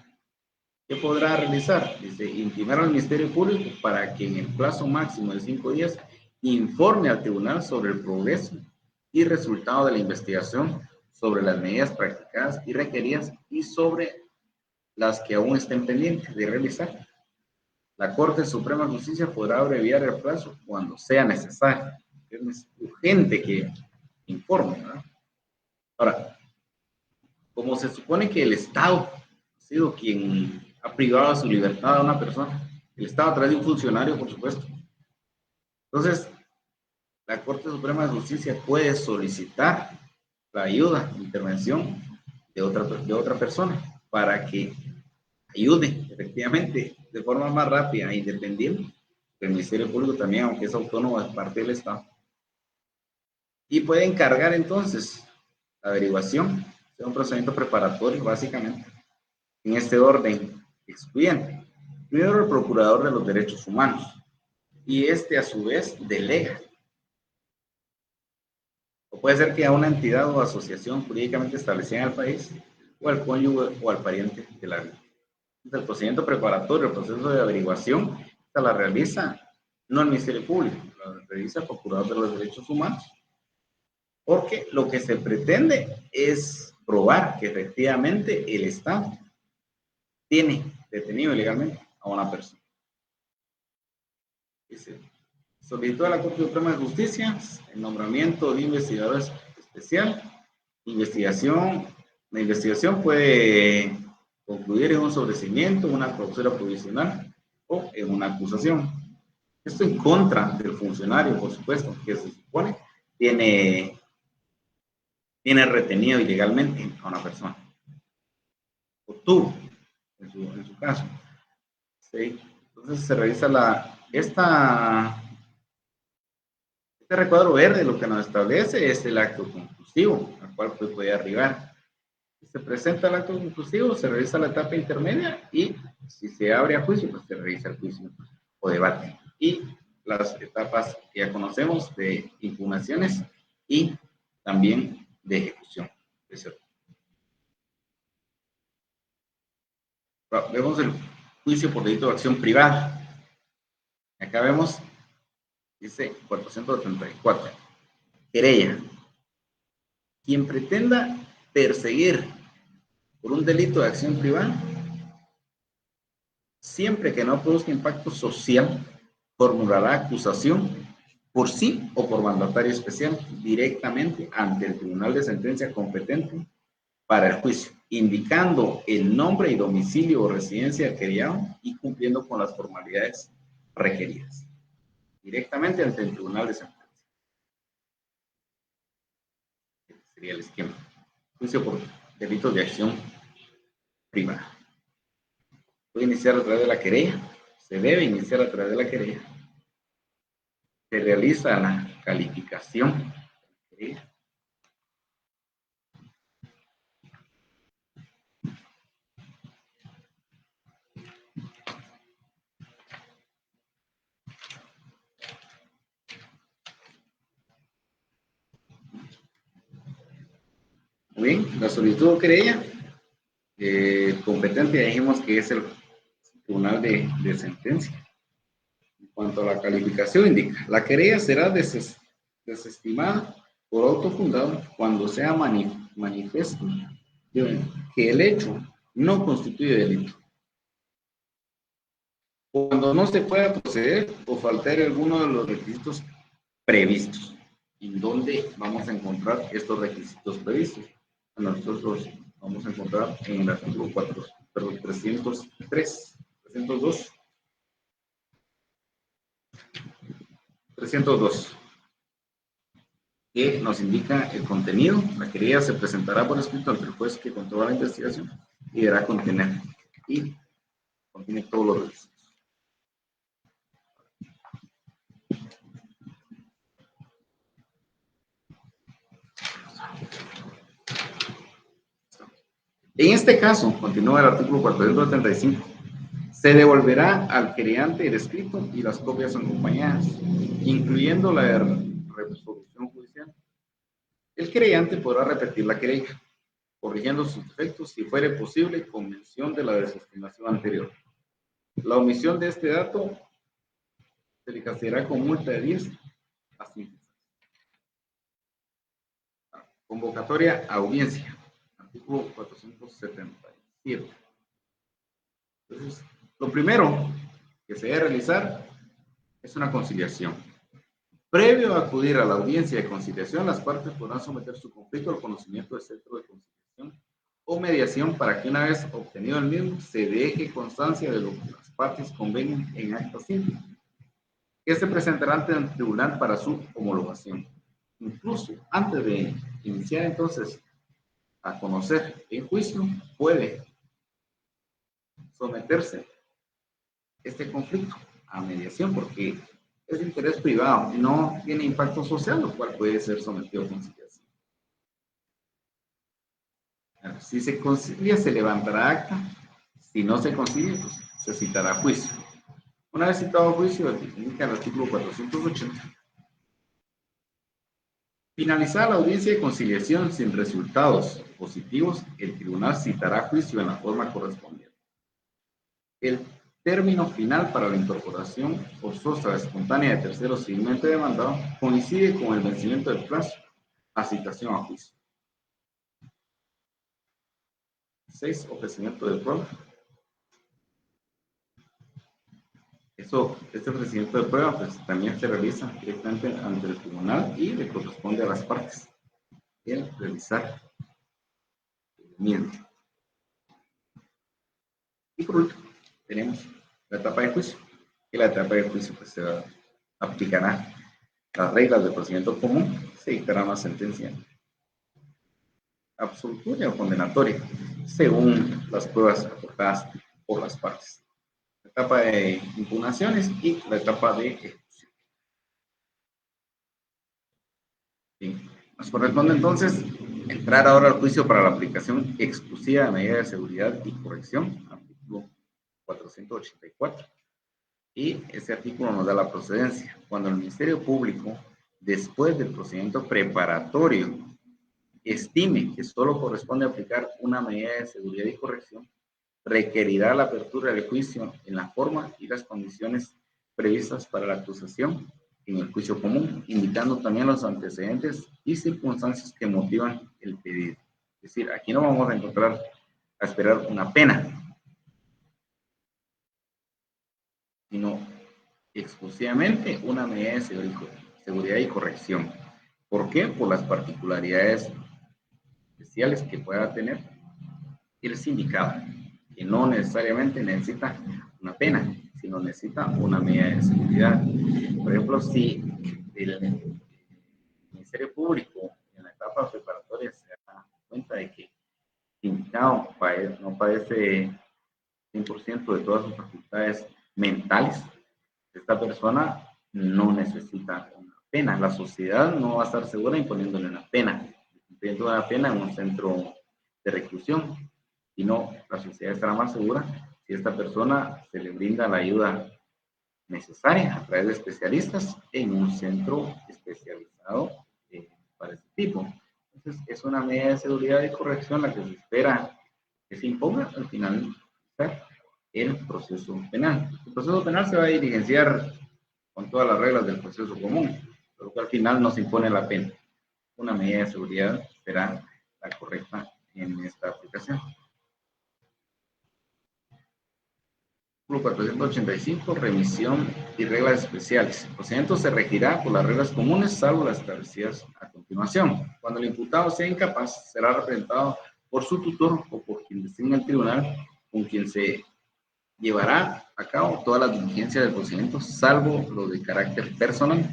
podrá realizar? Dice, intimar al Ministerio Público para que en el plazo máximo de 5 días informe al tribunal sobre el progreso y resultado de la investigación, sobre las medidas practicadas y requeridas y sobre las que aún estén pendientes de realizar. La Corte Suprema de Justicia podrá abreviar el plazo cuando sea necesario. Es urgente que informe, ¿verdad? Ahora, como se supone que el Estado ha sido quien ha privado de su libertad a una persona, el Estado a través de un funcionario, por supuesto. Entonces, la Corte Suprema de Justicia puede solicitar la ayuda, la intervención de otra persona para que ayude efectivamente de forma más rápida e independiente. El Ministerio Público también, aunque es autónomo, es parte del Estado. Y puede encargar entonces la averiguación de un procedimiento preparatorio, básicamente, en este orden excluyente. Primero, el Procurador de los Derechos Humanos, y este a su vez delega. O puede ser que a una entidad o asociación jurídicamente establecida en el país, o al cónyuge o al pariente de la víctima. El procedimiento preparatorio, el proceso de averiguación, la realiza no el Ministerio Público, la realiza el Procurador de los Derechos Humanos, porque lo que se pretende es probar que efectivamente el Estado tiene detenido ilegalmente a una persona. Dice, solicitud a la Corte Suprema de Justicia el nombramiento de investigador especial. La investigación puede concluir en un sobreseimiento, una clausura provisional o en una acusación. Esto en contra del funcionario, por supuesto, que se supone tiene retenido ilegalmente a una persona. O tú, en su caso. ¿Sí? Entonces se revisa este recuadro verde, lo que nos establece es el acto conclusivo, al cual pues voy a arribar. Se presenta el acto conclusivo, se revisa la etapa intermedia y si se abre a juicio, pues se revisa el juicio o debate. Y las etapas que ya conocemos de impugnaciones y también de ejecución. Vemos el juicio por delito de acción privada. Acá vemos, dice 434, querella. Quien pretenda perseguir por un delito de acción privada, siempre que no produzca impacto social, formulará acusación por sí o por mandatario especial directamente ante el tribunal de sentencia competente para el juicio, indicando el nombre y domicilio o residencia del querellado y cumpliendo con las formalidades requeridas. Directamente ante el tribunal de sentencia. Este sería el esquema. Juicio por delitos de acción privada. Puede iniciar a través de la querella. Se debe iniciar a través de la querella. Se realiza la calificación de la querella. Muy bien, la solicitud o querella competente, ya dijimos que es el tribunal de sentencia. En cuanto a la calificación, indica, la querella será desestimada por auto fundado cuando sea manifiesto que el hecho no constituye delito. Cuando no se pueda proceder o faltar alguno de los requisitos previstos. ¿En dónde vamos a encontrar estos requisitos previstos? Bueno, nosotros vamos a encontrar en el artículo 302, que nos indica el contenido. La querella se presentará por escrito ante el juez que controla la investigación y deberá contener. Y contiene todos los requisitos. En este caso, continúa el artículo 475, se devolverá al querellante el escrito y las copias acompañadas, incluyendo la resolución judicial. El querellante podrá repetir la querella, corrigiendo sus defectos si fuere posible con mención de la desestimación anterior. La omisión de este dato se le castigará con multa de 10 a 5. Convocatoria a audiencia. Artículo 477. Entonces, lo primero que se debe realizar es una conciliación. Previo a acudir a la audiencia de conciliación, las partes podrán someter su conflicto al conocimiento del centro de conciliación o mediación para que una vez obtenido el mismo se deje constancia de lo que las partes convengan en acta simple, que se presentará ante el tribunal para su homologación. Incluso antes de iniciar entonces a conocer el juicio, puede someterse este conflicto a mediación porque es de interés privado, no tiene impacto social, lo cual puede ser sometido a conciliación. Si se concilia, se levantará acta. Si no se concilia, pues se citará juicio. Una vez citado juicio, indica el artículo 480. Finalizada la audiencia de conciliación sin resultados positivos, el tribunal citará juicio en la forma correspondiente. El término final para la incorporación forzosa espontánea de terceros civilmente demandado coincide con el vencimiento del plazo a citación a juicio. 6. Ofrecimiento de prueba. Este ofrecimiento de prueba pues, también se realiza directamente ante el tribunal y le corresponde a las partes el realizar el mismo. Y por último, tenemos la etapa de juicio. Y la etapa de juicio pues, se aplicará las reglas del procedimiento común, se dictará una sentencia absolutoria o condenatoria, según las pruebas aportadas por las partes. la etapa de impugnaciones y la etapa de ejecución. Bien. Nos corresponde entonces entrar ahora al juicio para la aplicación exclusiva de medidas de seguridad y corrección, artículo 484. Y ese artículo nos da la procedencia. Cuando el Ministerio Público, después del procedimiento preparatorio, estime que solo corresponde aplicar una medida de seguridad y corrección, requerirá la apertura del juicio en la forma y las condiciones previstas para la acusación en el juicio común, indicando también los antecedentes y circunstancias que motivan el pedido. Es decir, aquí no vamos a encontrar a esperar una pena, sino exclusivamente una medida de seguridad y corrección. ¿Por qué? Por las particularidades especiales que pueda tener el sindicado, que no necesariamente necesita una pena, sino necesita una medida de seguridad. Por ejemplo, si el Ministerio Público en la etapa preparatoria se da cuenta de que el sindicado no padece 100% de todas sus facultades mentales, esta persona no necesita una pena. La sociedad no va a estar segura imponiéndole una pena, en un centro de reclusión, sino la sociedad estará más segura si esta persona se le brinda la ayuda necesaria a través de especialistas en un centro especializado para este tipo. Entonces, es una medida de seguridad y corrección la que se espera que se imponga al final el proceso penal. El proceso penal se va a diligenciar con todas las reglas del proceso común, pero que al final no se impone la pena. Una medida de seguridad será la correcta en esta aplicación. Artículo 485, remisión y reglas especiales. El procedimiento se regirá por las reglas comunes, salvo las establecidas a continuación. Cuando el imputado sea incapaz, será representado por su tutor o por quien designe el tribunal, con quien se llevará a cabo todas las diligencias del procedimiento, salvo lo de carácter personal.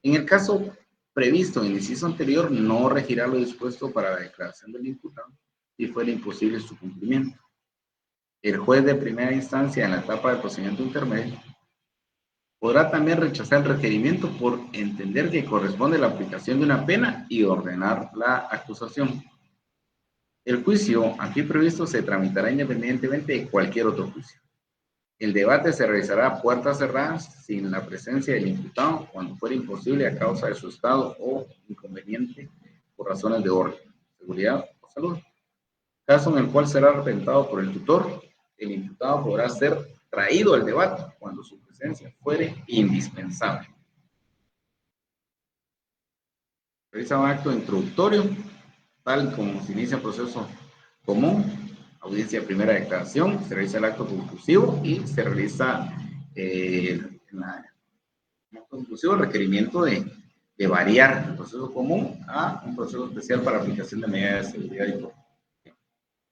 En el caso previsto en el inciso anterior, no regirá lo dispuesto para la declaración del imputado si fuera imposible su cumplimiento. El juez de primera instancia en la etapa del procedimiento intermedio podrá también rechazar el requerimiento por entender que corresponde la aplicación de una pena y ordenar la acusación. El juicio aquí previsto se tramitará independientemente de cualquier otro juicio. El debate se realizará a puertas cerradas sin la presencia del imputado cuando fuera imposible a causa de su estado o inconveniente por razones de orden, seguridad o salud. Caso en el cual será representado por el tutor, el imputado podrá ser traído al debate cuando su presencia fuere indispensable. Realiza un acto introductorio, tal como se inicia el proceso común, audiencia primera declaración, se realiza el acto conclusivo y se realiza el acto conclusivo el requerimiento de variar el proceso común a un proceso especial para aplicación de medidas de seguridad y protección.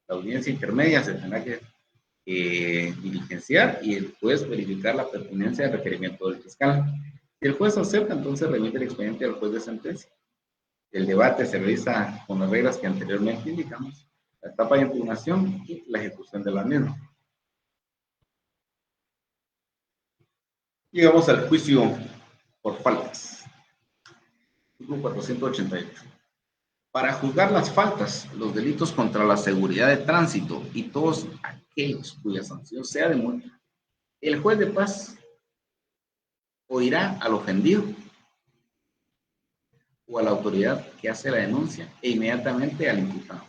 La audiencia intermedia se tendrá que diligenciar y el juez verificar la pertinencia del requerimiento del fiscal. Si el juez acepta, entonces remite el expediente al juez de sentencia. El debate se realiza con las reglas que anteriormente indicamos, la etapa de impugnación y la ejecución de la misma. Llegamos al juicio por faltas. Artículo 488. Para juzgar las faltas, los delitos contra la seguridad de tránsito y todos aquellos cuya sanción sea de multa, el juez de paz oirá al ofendido o a la autoridad que hace la denuncia e inmediatamente al imputado.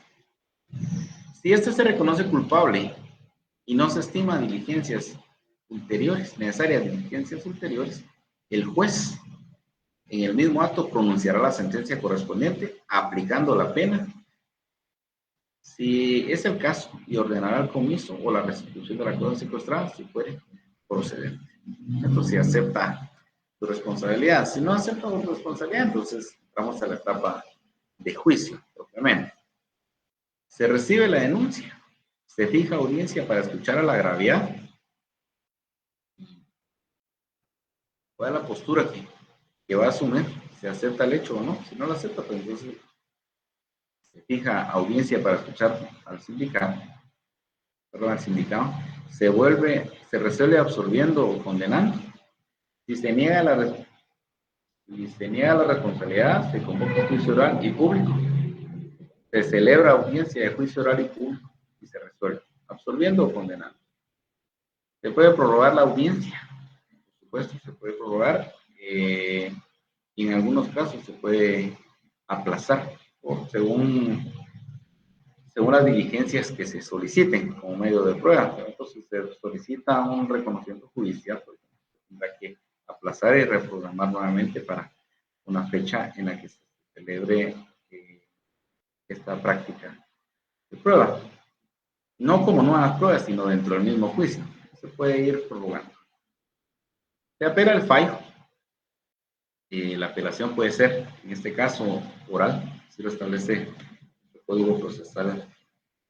Si éste se reconoce culpable y no se estima necesarias diligencias ulteriores, el juez en el mismo acto pronunciará la sentencia correspondiente aplicando la pena, si es el caso, y ordenará el comiso o la restitución de la cosa secuestrada si fuere procedente. Entonces, si acepta su responsabilidad. Si no acepta su responsabilidad, entonces vamos a la etapa de juicio, propiamente. Se recibe la denuncia, se fija audiencia para escuchar a la agraviado. ¿Cuál es la postura que va a asumir? ¿Se acepta el hecho o no? Si no lo acepta, pues entonces se fija audiencia para escuchar al sindicado. se resuelve absolviendo o condenando. Si se niega la responsabilidad, se convoca juicio oral y público. Se celebra audiencia de juicio oral y público y se resuelve, absolviendo o condenando. Se puede prorrogar la audiencia, por supuesto, se puede prorrogar, y en algunos casos se puede aplazar según las diligencias que se soliciten como medio de prueba. Entonces, si se solicita un reconocimiento judicial, pues tendrá que aplazar y reprogramar nuevamente para una fecha en la que se celebre esta práctica de prueba. No como nuevas pruebas, sino dentro del mismo juicio. Se puede ir prorrogando. Se apela el fallo. La apelación puede ser, en este caso, oral, si lo establece el Código Procesal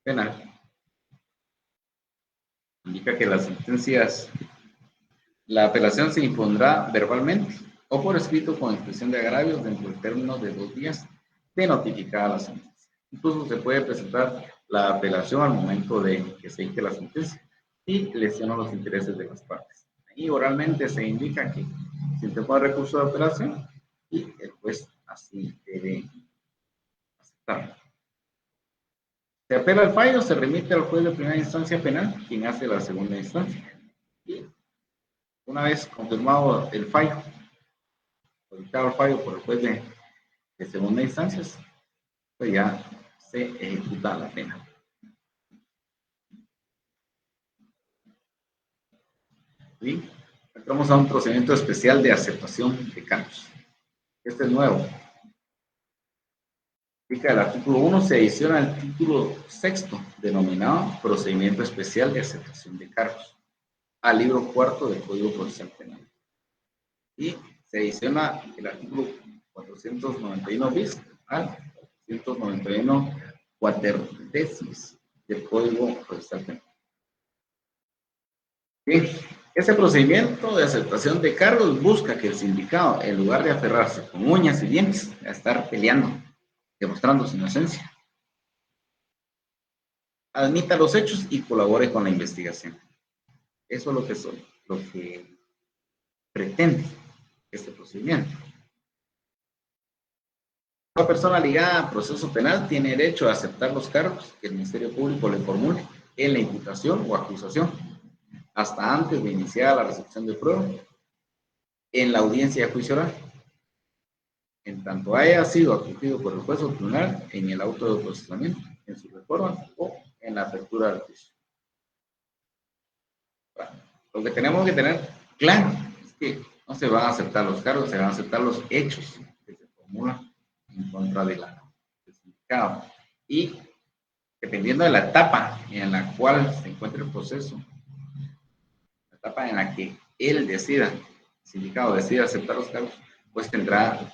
Penal. Indica que la apelación se impondrá verbalmente o por escrito con expresión de agravios dentro del término de 2 días de notificada la sentencia. Incluso se puede presentar la apelación al momento de que se dicte la sentencia y lesiona los intereses de las partes. Ahí oralmente se indica que se interpone recurso de apelación y el juez así debe aceptarlo. Se apela al fallo, se remite al juez de primera instancia penal, quien hace la segunda instancia. Y una vez confirmado el fallo, dictado el fallo por el juez de segunda instancia, pues ya se ejecuta la pena. Y entramos a un procedimiento especial de aceptación de cargos. Este es nuevo. El artículo 1 se adiciona al título 6, denominado Procedimiento Especial de Aceptación de Cargos, al libro 4 del Código Procesal Penal. Y se adiciona el artículo 491 bis al 491 cuaterdecis del Código Procesal Penal. Bien, ese procedimiento de aceptación de cargos busca que el sindicado, en lugar de aferrarse con uñas y dientes a estar peleando, demostrando su inocencia, admita los hechos y colabore con la investigación. Eso es lo que pretende este procedimiento. Una persona ligada a proceso penal tiene derecho a aceptar los cargos que el Ministerio Público le formule en la imputación o acusación, hasta antes de iniciar la recepción de prueba, en la audiencia de juicio oral, en tanto haya sido acogido por el juez o tribunal en el auto de procesamiento, en su reforma o en la apertura del juicio. Lo que tenemos que tener claro es que no se van a aceptar los cargos, se van a aceptar los hechos que se formulan en contra del sindicado. Y dependiendo de la etapa en la cual se encuentre el proceso, la etapa en la que él decida, el sindicado decida aceptar los cargos, pues tendrá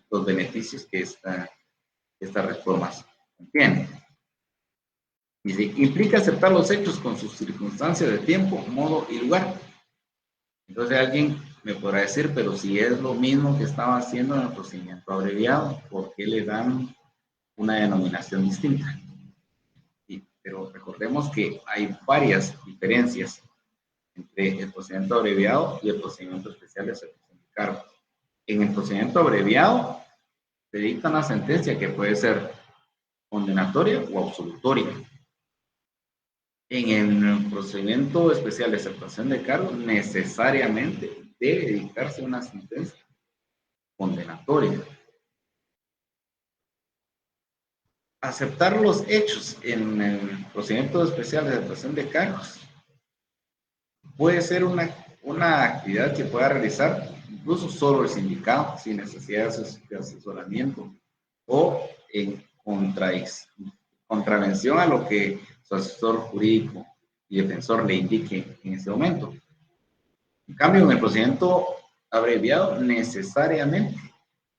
los beneficios que estas reformas contienen. Dice, implica aceptar los hechos con sus circunstancias de tiempo, modo y lugar. Entonces alguien me podrá decir, pero si es lo mismo que estaba haciendo en el procedimiento abreviado, ¿por qué le dan una denominación distinta? Pero recordemos que hay varias diferencias entre el procedimiento abreviado y el procedimiento especial de aceptación de cargos. En el procedimiento abreviado se dicta una sentencia que puede ser condenatoria o absolutoria. En el procedimiento especial de aceptación de cargos necesariamente debe dictarse una sentencia condenatoria. Aceptar los hechos en el procedimiento especial de aceptación de cargos puede ser una actividad que pueda realizar incluso solo el sindicado sin necesidad de asesoramiento o en contravención a lo que su asesor jurídico y defensor le indique en ese momento. En cambio, en el procedimiento abreviado necesariamente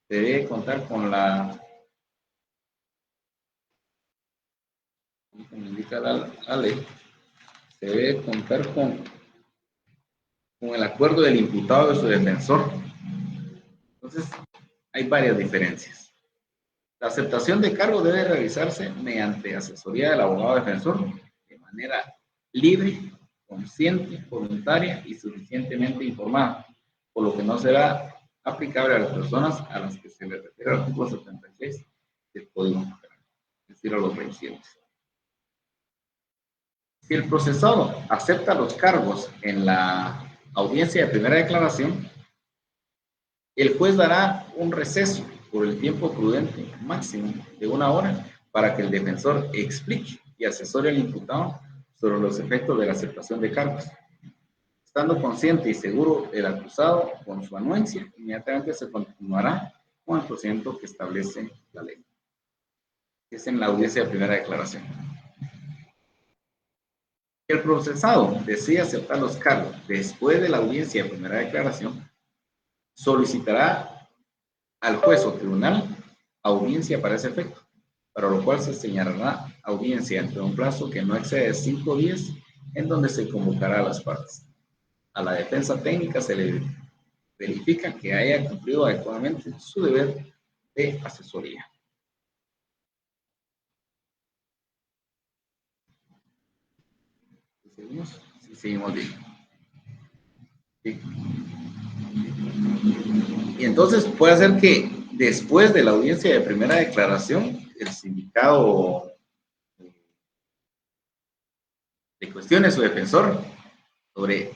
se debe contar con como indica la ley, se debe contar con el acuerdo del imputado y su defensor. Entonces, hay varias diferencias. La aceptación de cargo debe realizarse mediante asesoría del abogado defensor de manera libre, consciente, voluntaria y suficientemente informada, por lo que no será aplicable a las personas a las que se le refiere el artículo 76 del Código Penal, es decir, a los reincidentes. Si el procesado acepta los cargos en la audiencia de primera declaración, el juez dará un receso por el tiempo prudente máximo de 1 hora para que el defensor explique y asesore al imputado sobre los efectos de la aceptación de cargos. Estando consciente y seguro el acusado con su anuencia, inmediatamente se continuará con el procedimiento que establece la ley. Es en la audiencia de primera declaración. Si el procesado decide aceptar los cargos después de la audiencia de primera declaración, solicitará al juez o tribunal audiencia para ese efecto, para lo cual se señalará audiencia entre un plazo que no excede 5 días, en donde se convocará a las partes. A la defensa técnica se le verifica que haya cumplido adecuadamente su deber de asesoría. ¿Seguimos? Sí, seguimos bien. Sí. Y entonces puede ser que después de la audiencia de primera declaración, el sindicado le cuestione a su defensor sobre,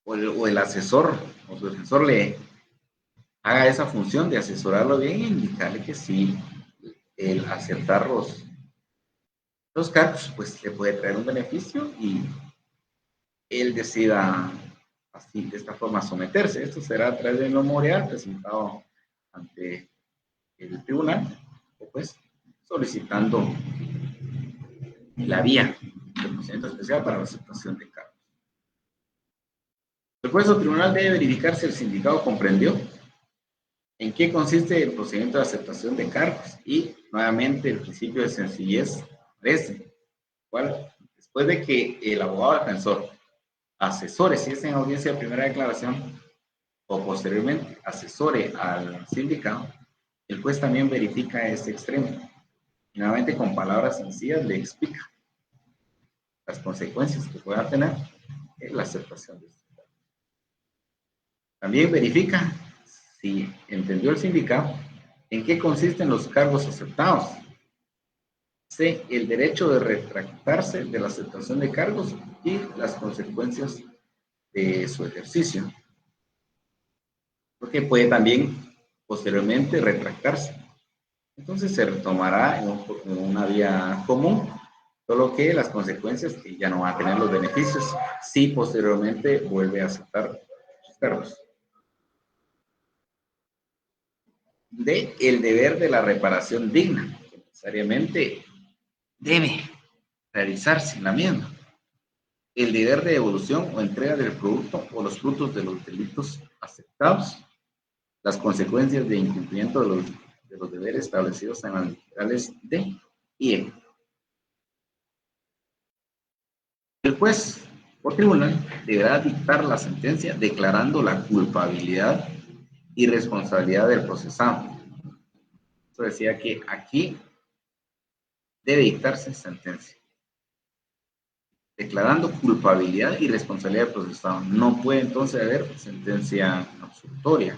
o el asesor o su defensor le haga esa función de asesorarlo bien e indicarle que sí, el aceptar los cargos, pues le puede traer un beneficio y él decida así, de esta forma, someterse. Esto será a través del memorial presentado ante el tribunal, o pues solicitando la vía del procedimiento especial para la aceptación de cargos. El juez o tribunal debe verificar si el sindicado comprendió en qué consiste el procedimiento de aceptación de cargos y, nuevamente, el principio de sencillez aparece, cual después de que el abogado defensor asesore, si es en audiencia de primera declaración, o posteriormente asesore al sindicado, el juez también verifica este extremo. Y nuevamente, con palabras sencillas, le explica las consecuencias que pueda tener en la aceptación de este cargo. También verifica si entendió el sindicado en qué consisten los cargos aceptados. C, el derecho de retractarse de la aceptación de cargos y las consecuencias de su ejercicio. Porque puede también posteriormente retractarse. Entonces se retomará en una vía común, solo que las consecuencias que ya no va a tener los beneficios si posteriormente vuelve a aceptar sus cargos. D, el deber de la reparación digna, que necesariamente debe realizarse la misma. El deber de devolución o entrega del producto o los frutos de los delitos aceptados, las consecuencias de incumplimiento de los deberes establecidos en las literales D y E. El juez o tribunal deberá dictar la sentencia declarando la culpabilidad y responsabilidad del procesado. Eso decía que aquí debe dictarse sentencia, declarando culpabilidad y responsabilidad del procesado. No puede entonces haber sentencia absolutoria,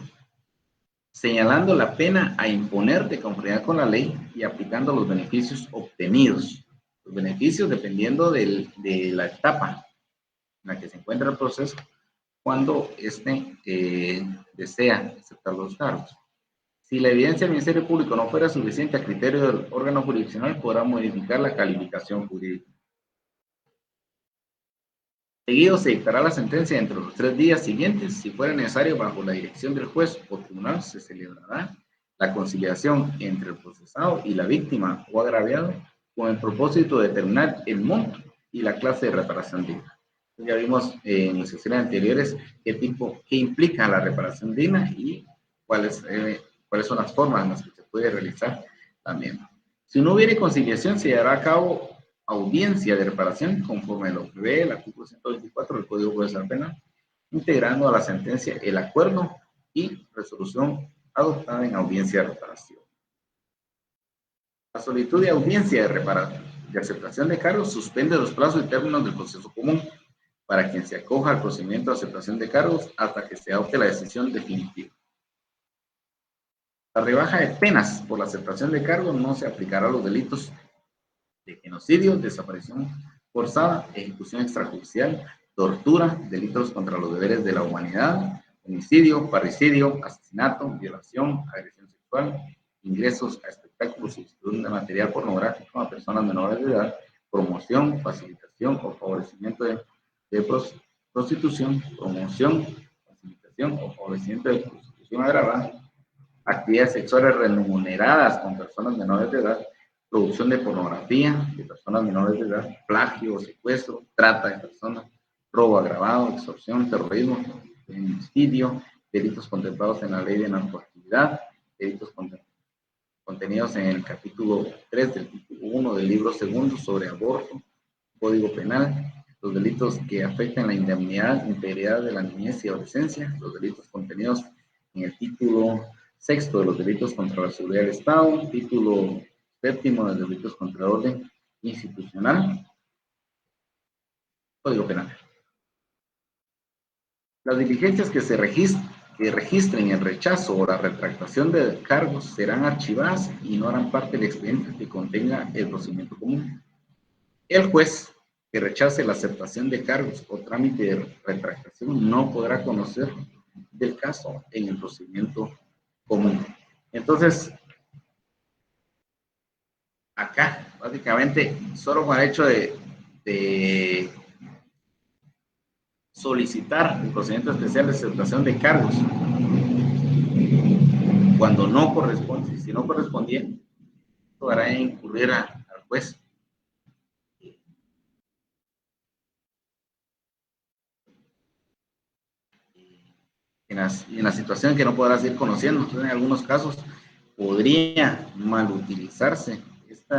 señalando la pena a imponer de conformidad con la ley y aplicando los beneficios obtenidos. Los beneficios dependiendo de la etapa en la que se encuentra el proceso, cuando éste desea aceptar los cargos. Si la evidencia del Ministerio Público no fuera suficiente a criterio del órgano jurisdiccional, podrá modificar la calificación jurídica. Seguido se dictará la sentencia entre los 3 días siguientes. Si fuera necesario, bajo la dirección del juez o tribunal, se celebrará la conciliación entre el procesado y la víctima o agraviado con el propósito de determinar el monto y la clase de reparación digna. Ya vimos en sesiones anteriores qué implica la reparación digna y cuáles son las formas en las que se puede realizar también. Si no hubiere conciliación, se llevará a cabo audiencia de reparación conforme lo prevé el artículo 124 del Código Procesal Penal, integrando a la sentencia el acuerdo y resolución adoptada en audiencia de reparación. La solicitud de audiencia de reparación de aceptación de cargos suspende los plazos y términos del proceso común para quien se acoja al procedimiento de aceptación de cargos hasta que se adopte la decisión definitiva. La rebaja de penas por la aceptación de cargos no se aplicará a los delitos de genocidio, desaparición forzada, ejecución extrajudicial, tortura, delitos contra los deberes de la humanidad, homicidio, parricidio, asesinato, violación, agresión sexual, ingresos a espectáculos y distribución de material pornográfico a personas menores de edad, promoción, facilitación o favorecimiento de prostitución, promoción, facilitación o favorecimiento de prostitución agravada, actividades sexuales remuneradas con personas menores de edad, producción de pornografía de personas menores de edad, plagio o secuestro, trata de personas, robo agravado, extorsión, terrorismo, homicidio, delitos contemplados en la ley de narcoactividad, delitos contenidos en el capítulo 3 del título 1 del libro segundo sobre aborto, Código Penal, los delitos que afectan la indemnidad, integridad de la niñez y adolescencia, los delitos contenidos en el título sexto de los delitos contra la seguridad del Estado, título séptimo de los delitos contra el orden institucional, Código Penal. Las diligencias que registren el rechazo o la retractación de cargos serán archivadas y no harán parte del expediente que contenga el procedimiento común. El juez que rechace la aceptación de cargos o trámite de retractación no podrá conocer del caso en el procedimiento común. Entonces, acá, básicamente, solo con el hecho de solicitar el procedimiento especial de aceptación de cargos, cuando no corresponde, si no correspondía, podrá incurrir al juez. En la situación que no podrás ir conociendo. Entonces, en algunos casos podría mal utilizarse este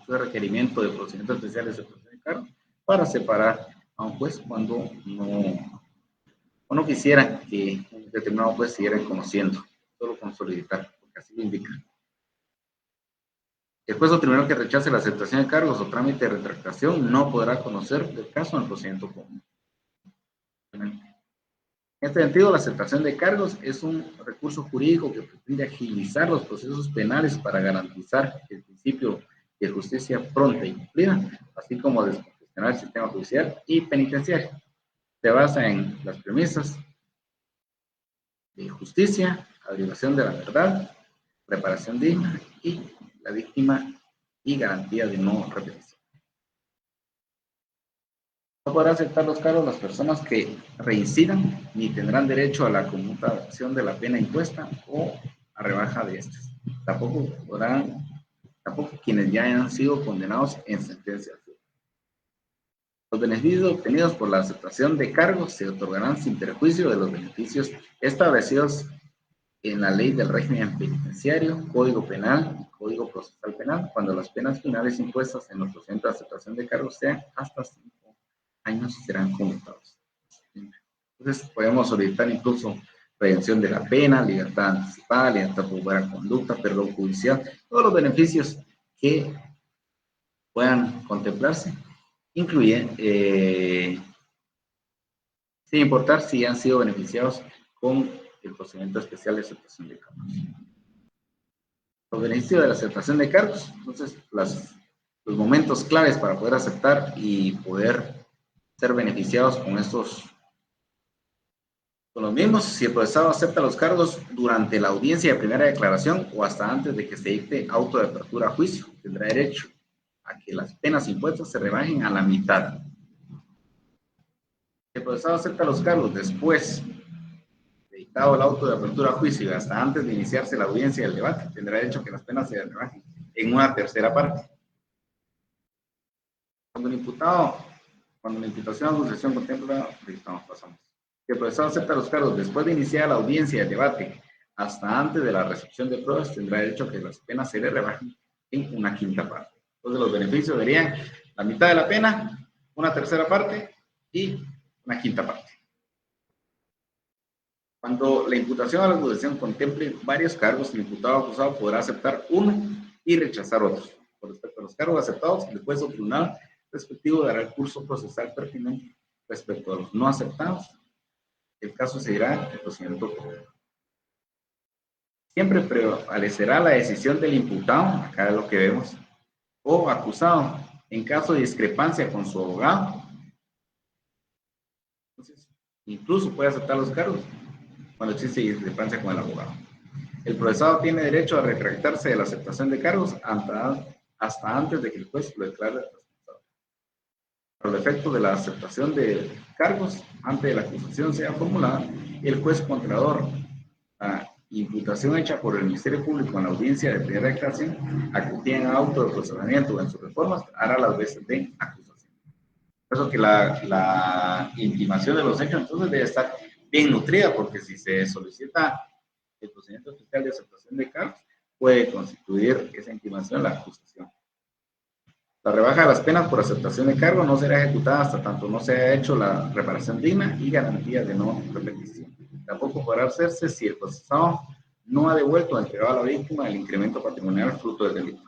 requerimiento de procedimiento especial de aceptación de cargos para separar a un juez cuando no quisiera que un determinado juez siguiera conociendo, solo con solicitar, porque así lo indica. El juez o tribunal que rechace la aceptación de cargos o trámite de retractación no podrá conocer del caso en el procedimiento común. En este sentido, la aceptación de cargos es un recurso jurídico que pretende agilizar los procesos penales para garantizar el principio de justicia pronta y cumplida, así como descongestionar el sistema judicial y penitenciario. Se basa en las premisas de justicia, averiguación de la verdad, reparación digna y la víctima y garantía de no repetición. No podrá aceptar los cargos las personas que reincidan ni tendrán derecho a la conmutación de la pena impuesta o a rebaja de estas. Tampoco quienes ya hayan sido condenados en sentencia. Los beneficios obtenidos por la aceptación de cargos se otorgarán sin perjuicio de los beneficios establecidos en la ley del régimen penitenciario, Código Penal y Código Procesal Penal, cuando las penas finales impuestas en los procedimientos de aceptación de cargos sean hasta 5 años serán conmutados. Entonces podemos solicitar incluso prevención de la pena, libertad anticipada, libertad por buena conducta, perdón judicial, todos los beneficios que puedan contemplarse, incluyen, sin importar si han sido beneficiados con el procedimiento especial de aceptación de cargos. Los beneficios de la aceptación de cargos, entonces los momentos claves para poder aceptar y poder ser beneficiados con estos, con los mismos. Si el procesado acepta los cargos durante la audiencia de primera declaración o hasta antes de que se dicte auto de apertura a juicio, tendrá derecho a que las penas impuestas se rebajen a la mitad. Si el procesado acepta los cargos después de dictado el auto de apertura a juicio y hasta antes de iniciarse la audiencia del debate, tendrá derecho a que las penas se rebajen en una tercera parte. Cuando la imputación o acusación contempla, pasamos. Si el procesado acepta los cargos después de iniciar la audiencia del debate hasta antes de la recepción de pruebas, tendrá derecho a que las penas se le rebajen en una quinta parte. Entonces los beneficios serían la mitad de la pena, una tercera parte y una quinta parte. Cuando la imputación o la acusación contemple varios cargos, el imputado o acusado podrá aceptar uno y rechazar otros. Por respecto los cargos aceptados, el juez o tribunal respectivo dará el curso procesal pertinente respecto a los no aceptados. El caso seguirá el procedimiento común. Siempre prevalecerá la decisión del imputado, acá es lo que vemos, o acusado, en caso de discrepancia con su abogado. Entonces, incluso puede aceptar los cargos cuando existe discrepancia con el abogado. El procesado tiene derecho a retractarse de la aceptación de cargos hasta antes de que el juez lo declare responsable. Para el efecto de la aceptación de cargos, antes de la acusación sea formulada, el juez contralor, la imputación hecha por el Ministerio Público en la audiencia de primera declaración, a que tiene auto de procesamiento o en sus reformas, hará las veces de acusación. Por eso que la intimación de los hechos entonces debe estar bien nutrida, porque si se solicita el procedimiento especial de aceptación de cargos, puede constituir esa intimación la acusación. La rebaja de las penas por aceptación de cargo no será ejecutada hasta tanto no se haya hecho la reparación digna y garantía de no repetición. Tampoco podrá hacerse si el procesado no ha devuelto o entregado a la víctima el incremento patrimonial fruto del delito.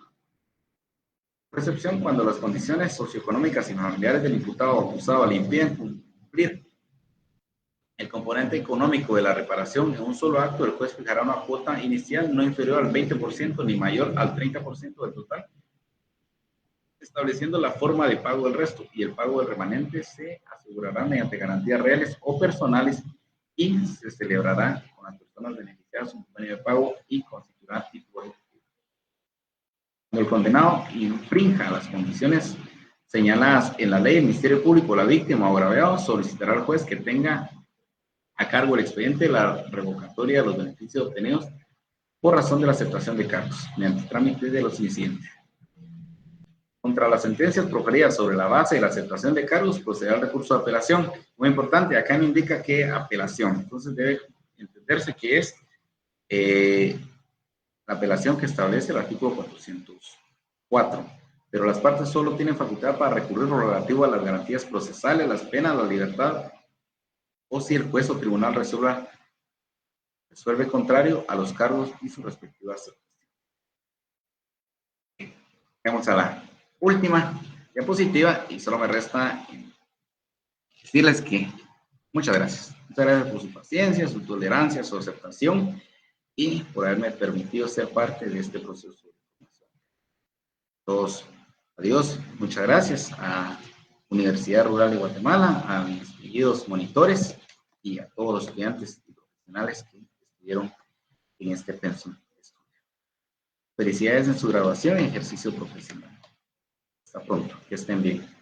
Por excepción, cuando las condiciones socioeconómicas y familiares del imputado o acusado le impiden cumplir el componente económico de la reparación en un solo acto, el juez fijará una cuota inicial no inferior al 20% ni mayor al 30% del total, estableciendo la forma de pago del resto, y el pago del remanente se asegurará mediante garantías reales o personales y se celebrará con las personas beneficiadas un convenio de pago y constituirá título ejecutivo. Cuando el condenado infrinja las condiciones señaladas en la ley, el Ministerio Público, la víctima o agraviado solicitará al juez que tenga a cargo el expediente de la revocatoria de los beneficios obtenidos por razón de la aceptación de cargos, mediante trámite de los incidentes. Contra las sentencias proferidas sobre la base de la aceptación de cargos, procederá el recurso de apelación. Muy importante, acá me indica que apelación. Entonces debe entenderse que es la apelación que establece el artículo 404. Pero las partes solo tienen facultad para recurrir lo relativo a las garantías procesales, las penas, la libertad, o si el juez o tribunal resuelve contrario a los cargos y su respectiva aceptación. Vamos a la última diapositiva y solo me resta decirles que muchas gracias. Muchas gracias por su paciencia, su tolerancia, su aceptación y por haberme permitido ser parte de este proceso. Todos, adiós, muchas gracias a Universidad Rural de Guatemala, a mis queridos monitores y a todos los estudiantes y profesionales que estuvieron en este pensum. Felicidades en su graduación y ejercicio profesional. Hasta pronto, que estén bien.